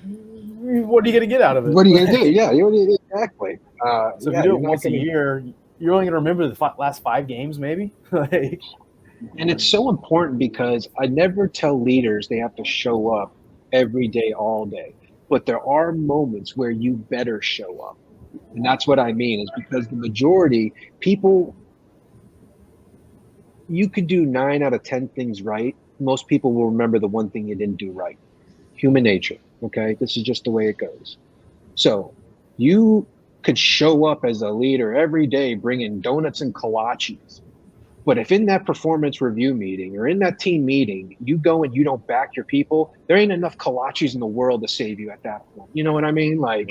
A: what are you going to get out of it?
B: What are you going to do? Yeah, exactly.
A: So if you do it once a year, you're only going to remember the last 5 games, maybe.
B: And it's so important because I never tell leaders they have to show up every day, all day. But there are moments where you better show up. And that's what I mean, is because the majority, people, you could do 9 out of 10 things right. Most people will remember the one thing you didn't do right. Human nature, okay? This is just the way it goes. So you could show up as a leader every day bringing donuts and kolaches. But if in that performance review meeting or in that team meeting, you go and you don't back your people, there ain't enough kolaches in the world to save you at that point. You know what I mean? Like,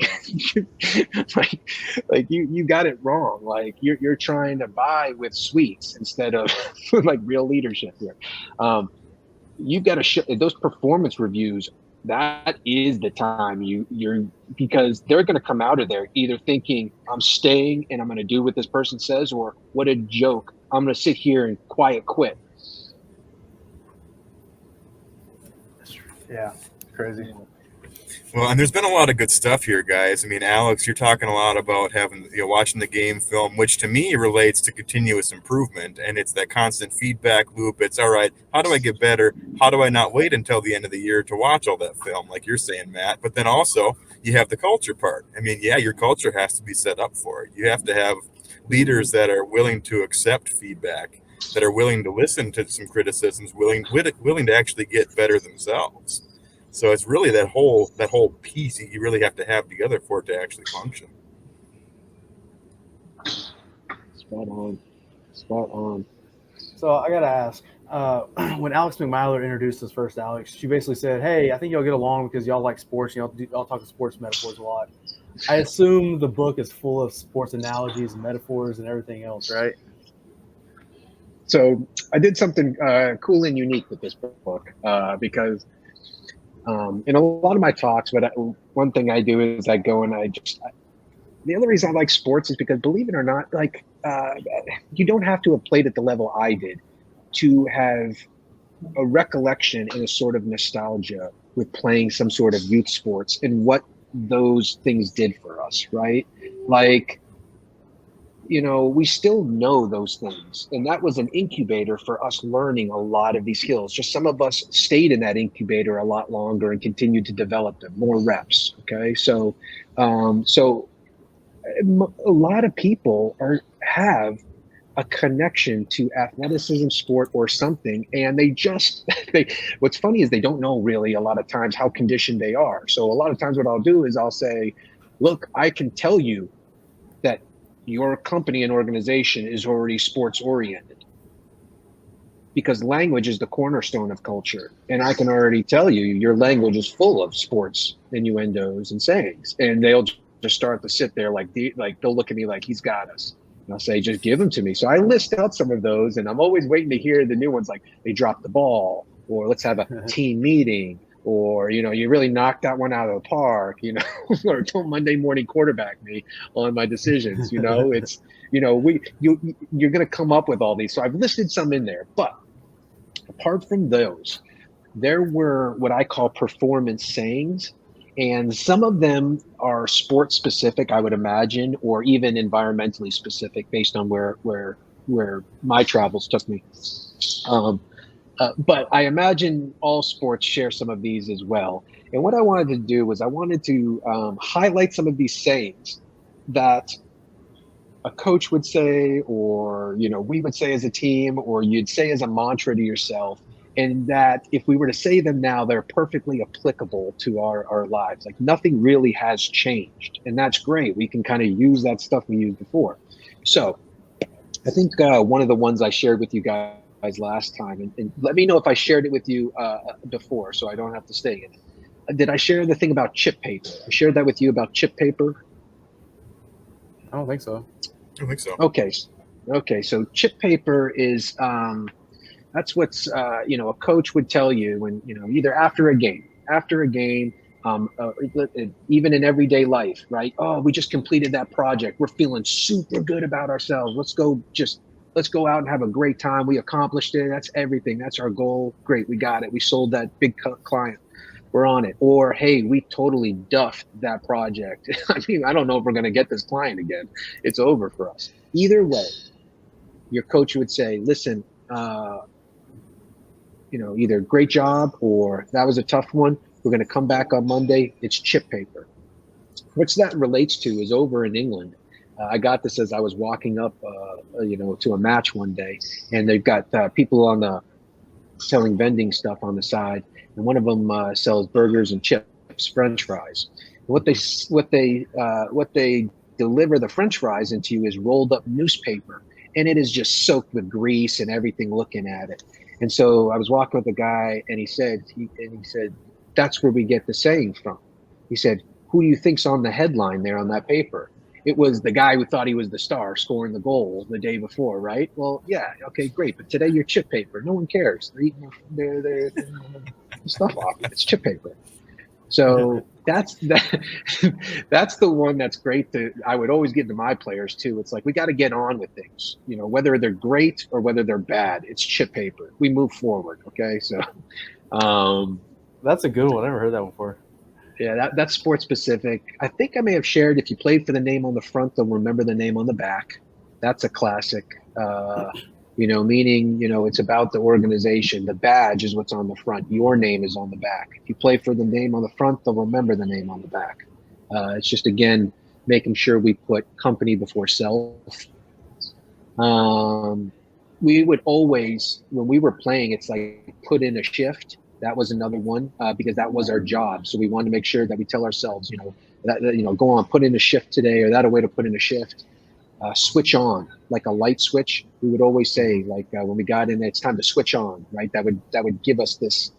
B: like you got it wrong. Like you're trying to buy with sweets instead of like real leadership here. You've got to show those performance reviews. That is the time you're because they're going to come out of there either thinking I'm staying and I'm going to do what this person says, or what a joke, I'm going to sit here and quiet quit.
A: Yeah, crazy.
C: Well, and there's been a lot of good stuff here, guys. I mean, Alex, you're talking a lot about having, watching the game film, which to me relates to continuous improvement. And it's that constant feedback loop. It's all right, how do I get better? How do I not wait until the end of the year to watch all that film, like you're saying, Matt? But then also you have the culture part. I mean, yeah, your culture has to be set up for it. You have to have leaders that are willing to accept feedback, that are willing to listen to some criticisms, willing to actually get better themselves. So it's really that whole piece you really have to have together for it to actually function.
B: Spot on.
A: So I got to ask, when Alex McMyler introduced us first, Alex, she basically said, hey, I think y'all get along because y'all like sports. Y'all talk sports metaphors a lot. I assume the book is full of sports analogies and metaphors and everything else, right?
B: So I did something cool and unique with this book because in a lot of my talks, one thing I do is I go and the other reason I like sports is because, believe it or not, like you don't have to have played at the level I did to have a recollection and a sort of nostalgia with playing some sort of youth sports and what those things did for us, right? Like we still know those things. And that was an incubator for us learning a lot of these skills. Just some of us stayed in that incubator a lot longer and continued to develop them, more reps. Okay. So a lot of people have a connection to athleticism, sport, or something, and what's funny is they don't know really a lot of times how conditioned they are. So a lot of times what I'll do is I'll say, look, I can tell you that your company and organization is already sports oriented, because language is the cornerstone of culture. And I can already tell you your language is full of sports innuendos and sayings, and they'll just start to sit there like they'll look at me like, he's got us. And I'll say, just give them to me. So I list out some of those, and I'm always waiting to hear the new ones, like they dropped the ball, or let's have a team meeting, or, you really knocked that one out of the park, or don't Monday morning quarterback me on my decisions. It's, you're going to come up with all these. So I've listed some in there, but apart from those, there were what I call performance sayings. And some of them are sports specific, I would imagine, or even environmentally specific based on where my travels took me. But I imagine all sports share some of these as well. And what I wanted to do was I wanted to highlight some of these sayings that a coach would say, or, we would say as a team, or you'd say as a mantra to yourself. And that if we were to say them now, they're perfectly applicable to our lives. Like nothing really has changed. And that's great. We can kind of use that stuff we used before. So I think one of the ones I shared with you guys last time, and let me know if I shared it with you before, so I don't have to stay in it. Did I share the thing about chip paper? I shared that with you about chip paper?
A: I don't think so.
B: Okay. So chip paper is, that's what's, a coach would tell you when, either after a game, even in everyday life, right? Oh, we just completed that project. We're feeling super good about ourselves. Let's go out and have a great time. We accomplished it. That's everything. That's our goal. Great. We got it. We sold that big client. We're on it. Or, hey, we totally duffed that project. I mean, I don't know if we're going to get this client again. It's over for us. Either way, your coach would say, listen, either great job or that was a tough one. We're going to come back on Monday. It's chip paper. Which that relates to is over in England. I got this as I was walking up, to a match one day, and they've got people selling vending stuff on the side, and one of them sells burgers and chips, French fries. And what they deliver the French fries into is rolled up newspaper, and it is just soaked with grease and everything looking at it. And so I was walking with a guy, and he said, that's where we get the saying from. He said, who do you think's on the headline there on that paper? It was the guy who thought he was the star scoring the goal the day before, right? Well, yeah, okay, great. But today you're chip paper. No one cares. They're eating their stuff off. It's chip paper. So that's the one that's great. I would always give to my players too. It's like, we got to get on with things, whether they're great or whether they're bad. It's chip paper. We move forward. Okay, so
A: that's a good one. I never heard that before.
B: Yeah, that's sports specific. I think I may have shared, if you played for the name on the front, they'll remember the name on the back. That's a classic. Meaning, it's about the organization. The badge is what's on the front. Your name is on the back. If you play for the name on the front, they'll remember the name on the back. It's just, again, making sure we put company before self. We would always, when we were playing, it's like put in a shift. That was another one because that was our job. So we wanted to make sure that we tell ourselves, go on, put in a shift today, or that a way to put in a shift. Switch on, like a light switch. We would always say, like when we got in, it's time to switch on, right? That would give us this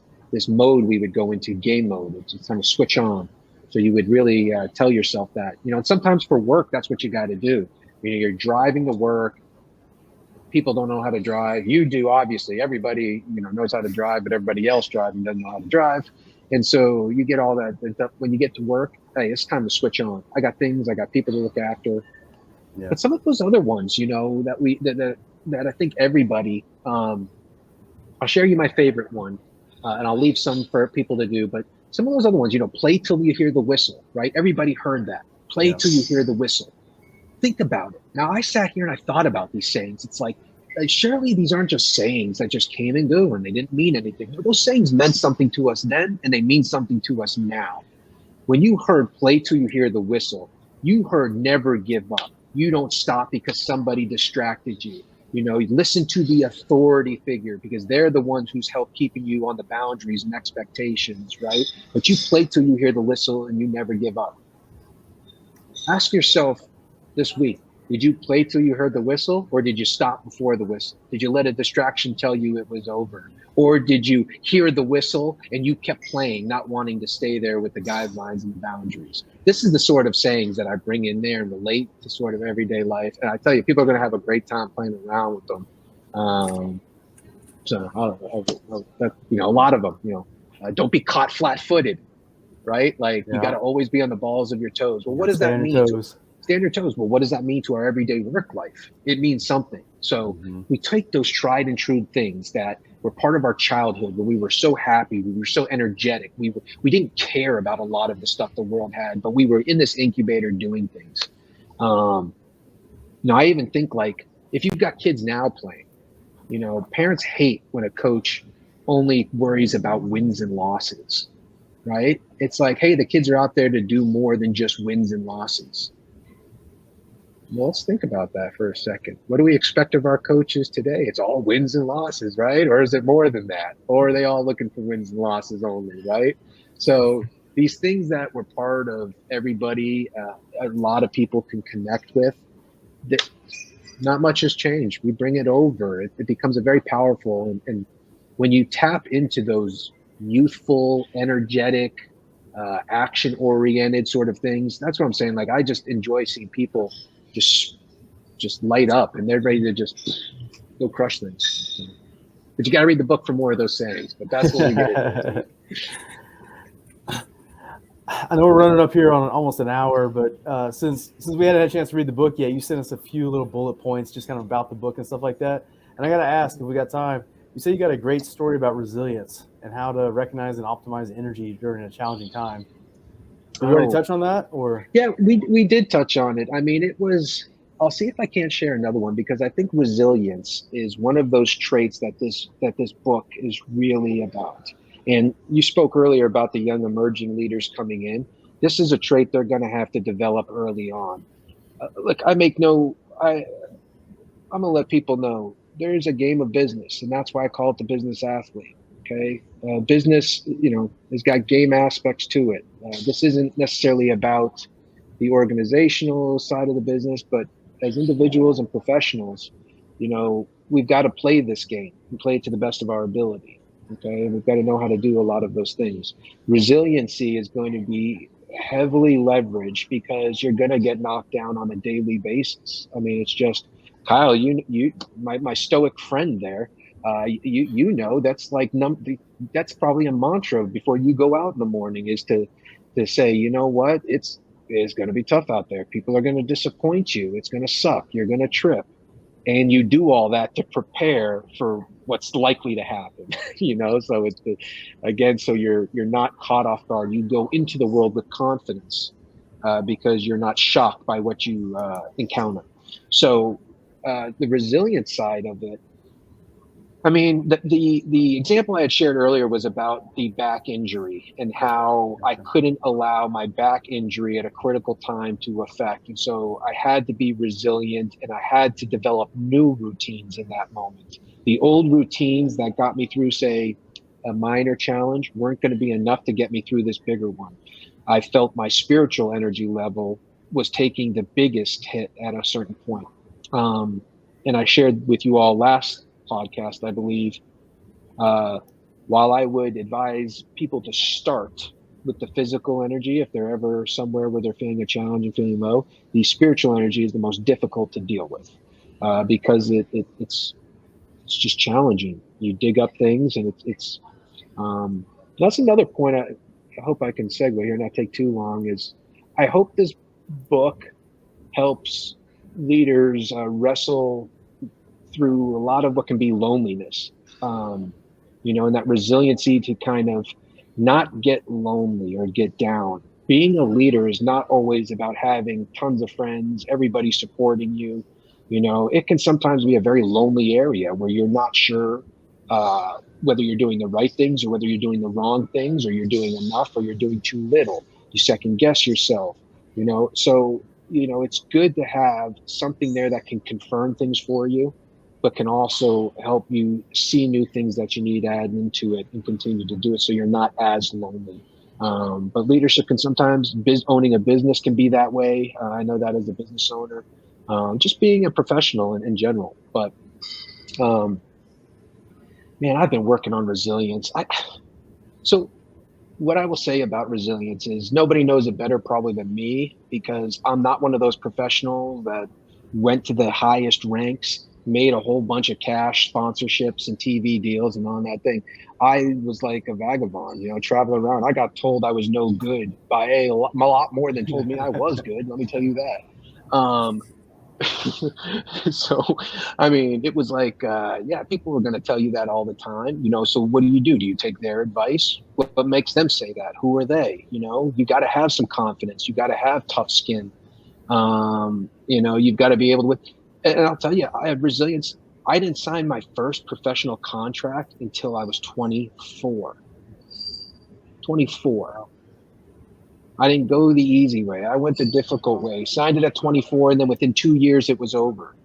B: mode we would go into, game mode. It's time to switch on. So you would really tell yourself that, and sometimes for work, that's what you got to do. You're driving to work. People don't know how to drive. You do, obviously. Everybody, knows how to drive, but everybody else driving doesn't know how to drive. And so you get all that. When you get to work, hey, it's time to switch on. I got people to look after. Yeah. But some of those other ones, that I think everybody, I'll share you my favorite one, and I'll leave some for people to do. But some of those other ones, play till you hear the whistle, right? Everybody heard that. Play till you hear the whistle. think about it. Now, I sat here and I thought about these sayings. It's like, surely these aren't just sayings that just came and go and they didn't mean anything. No, those sayings meant something to us then, and they mean something to us now. When you heard play till you hear the whistle, you heard never give up. You don't stop because somebody distracted you. You know, you listen to the authority figure because they're the ones who's helped keeping you on the boundaries and expectations, right? But you play till you hear the whistle and you never give up. Ask yourself this week, did you play till you heard the whistle, or did you stop before the whistle? Did you let a distraction tell you it was over? Or did you hear the whistle and you kept playing, not wanting to stay there with the guidelines and the boundaries? This is the sort of sayings that I bring in there and relate to sort of everyday life. And I tell you, people are going to have a great time playing around with them. A lot of them, don't be caught flat-footed, right? Like you got to always be on the balls of your toes. Well, what does that mean? Stand your toes. Well, what does that mean to our everyday work life? It means something. So we take those tried and true things that were part of our childhood where we were so happy, we were so energetic, we didn't care about a lot of the stuff the world had, but we were in this incubator doing things. I even think like if you've got kids now playing, parents hate when a coach only worries about wins and losses, right? It's like, hey, the kids are out there to do more than just wins and losses. Well, let's think about that for a second. What do we expect of our coaches today? It's all wins and losses, right? Or is it more than that? Or are they all looking for wins and losses only, right? So these things that were part of everybody, a lot of people can connect with, not much has changed. We bring it over. It becomes a very powerful. And when you tap into those youthful, energetic, action-oriented sort of things, that's what I'm saying. Like, I just enjoy seeing people just light up and they're ready to just go crush things. But you got to read the book for more of those sayings. But that's what we get into.
A: I know we're running up here on almost an hour, but since we hadn't had a chance to read the book yet, you sent us a few little bullet points just kind of about the book and stuff like that. And I got to ask, if we got time, you say you got a great story about resilience and how to recognize and optimize energy during a challenging time. Did we already touch on that? Or
B: yeah, we did touch on it. I mean, I'll see if I can't share another one, because I think resilience is one of those traits that this book is really about. And you spoke earlier about the young emerging leaders coming in. This is a trait they're going to have to develop early on. Look, I'm going to let people know there's a game of business, and that's why I call it the business athlete. Okay. Business, has got game aspects to it. This isn't necessarily about the organizational side of the business, but as individuals and professionals, we've got to play this game and play it to the best of our ability. Okay. And we've got to know how to do a lot of those things. Resiliency is going to be heavily leveraged because you're going to get knocked down on a daily basis. I mean, it's just, Kyle, my stoic friend there, that's like that's probably a mantra before you go out in the morning, is to say, you know what, it's going to be tough out there. People are going to disappoint you. It's going to suck. You're going to trip. And you do all that to prepare for what's likely to happen, so so you're not caught off guard. You go into the world with confidence because you're not shocked by what you encounter. So the resilience side of it, I mean, the example I had shared earlier was about the back injury and how I couldn't allow my back injury at a critical time to affect. And so I had to be resilient, and I had to develop new routines in that moment. The old routines that got me through, say, a minor challenge weren't going to be enough to get me through this bigger one. I felt my spiritual energy level was taking the biggest hit at a certain point. And I shared with you all last podcast, I believe, while I would advise people to start with the physical energy if they're ever somewhere where they're feeling a challenge and feeling low, the spiritual energy is the most difficult to deal with because it's just challenging. You dig up things, and it's that's another point. I hope I can segue here, not take too long. Is I hope this book helps leaders wrestle through a lot of what can be loneliness, and that resiliency to kind of not get lonely or get down. being a leader is not always about having tons of friends, everybody supporting you. It can sometimes be a very lonely area where you're not sure whether you're doing the right things or whether you're doing the wrong things, or you're doing enough or you're doing too little. You second guess yourself, so it's good to have something there that can confirm things for you, but can also help you see new things that you need added into it and continue to do it so you're not as lonely. But leadership can sometimes, owning a business can be that way. I know that as a business owner, just being a professional in general. But man, I've been working on resilience. So what I will say about resilience is nobody knows it better probably than me, because I'm not one of those professionals that went to the highest ranks, made a whole bunch of cash sponsorships and TV deals and on that thing. I was like a vagabond, traveling around. I got told I was no good by a lot more than told me I was good. Let me tell you that. So, I mean, it was like, people were going to tell you that all the time, so what do? Do you take their advice? What makes them say that? Who are they? You got to have some confidence. You got to have tough skin. You've got to be able to, and I'll tell you, I have resilience. I didn't sign my first professional contract until I was 24. 24. I didn't go the easy way. I went the difficult way. Signed it at 24, and then within 2 years, it was over.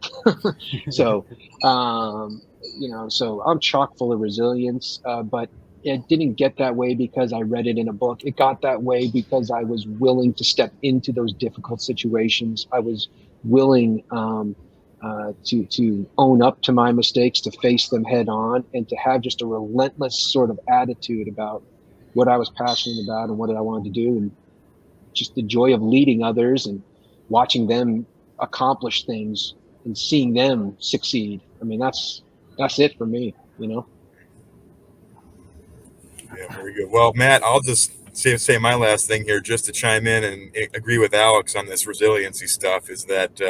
B: So, so I'm chock full of resilience. But it didn't get that way because I read it in a book. It got that way because I was willing to step into those difficult situations. I was willing to own up to my mistakes, to face them head on, and to have just a relentless sort of attitude about what I was passionate about and what I wanted to do, and just the joy of leading others and watching them accomplish things and seeing them succeed. I mean, that's it for me,
C: Yeah, very good. Well, Matt, I'll just say my last thing here, just to chime in and agree with Alex on this resiliency stuff, is that,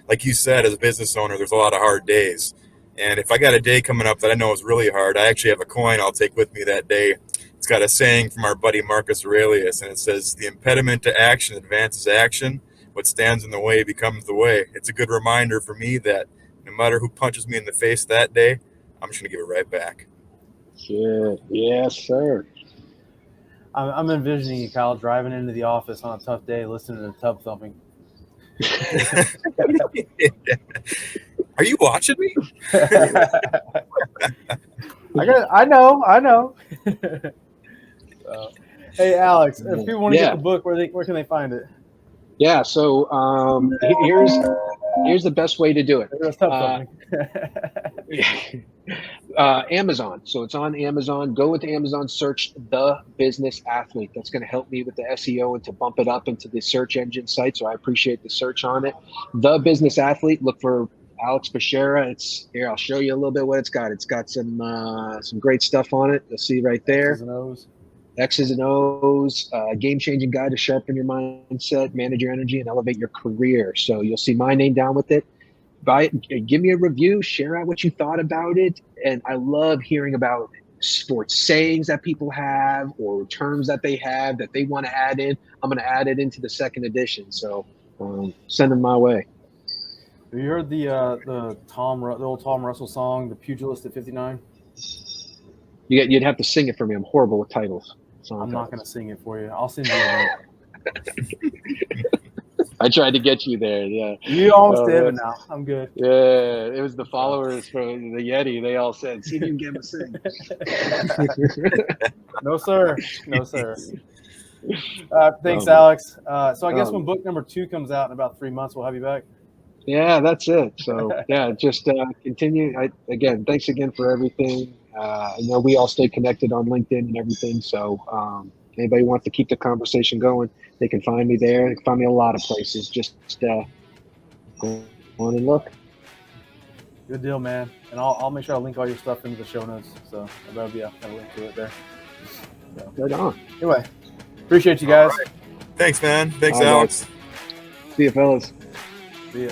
C: like you said, as a business owner, there's a lot of hard days. And if I got a day coming up that I know is really hard, I actually have a coin I'll take with me that day. It's got a saying from our buddy Marcus Aurelius, and it says, "The impediment to action advances action. What stands in the way becomes the way." It's a good reminder for me that no matter who punches me in the face that day, I'm just going to give it right back.
B: Sure. Yes, sir.
A: I'm envisioning you, Kyle, driving into the office on a tough day, listening to tub thumping.
C: Are you watching me?
A: I know. Hey, Alex, if people want to get the book, where can they find it?
B: Yeah, so here's the best way to do it. Amazon. So it's on Amazon. Go with Amazon, search The Business Athlete. That's going to help me with the SEO and to bump it up into the search engine site. So I appreciate the search on it. The Business Athlete. Look for Alex Fichera. It's here. I'll show you a little bit what it's got. It's got some great stuff on it. You'll see right there. X's and O's, game-changing guide to sharpen your mindset, manage your energy, and elevate your career. So you'll see my name down with it. Buy it, give me a review, share out what you thought about it. And I love hearing about sports sayings that people have or terms that they have that they want to add in. I'm going to add it into the second edition. So send them my way.
A: Have you heard the old Tom Russell song, "The Pugilist at 59"?
B: You'd have to sing it for me. I'm horrible with titles.
A: I'm not going to sing it for you. I'll send you a link.
B: I tried to get you there. Yeah.
A: You almost did, but no, I'm good.
B: Yeah. It was the followers from the Yeti. They all said, "See if you can get him to sing."
A: No, sir. Thanks, Alex. So I guess when book number 2 comes out in about 3 months, we'll have you back.
B: Yeah, that's it. So yeah, just continue. Again, thanks again for everything. I know we all stay connected on LinkedIn and everything. So anybody wants to keep the conversation going, they can find me there. They can find me a lot of places. Just go on and look.
A: Good deal, man. And I'll make sure I link all your stuff into the show notes. So that'll be a link to it there. So,
B: right on.
A: Anyway, appreciate you guys.
C: Right. Thanks, man. Thanks, Alex.
B: See you, fellas.
A: See ya.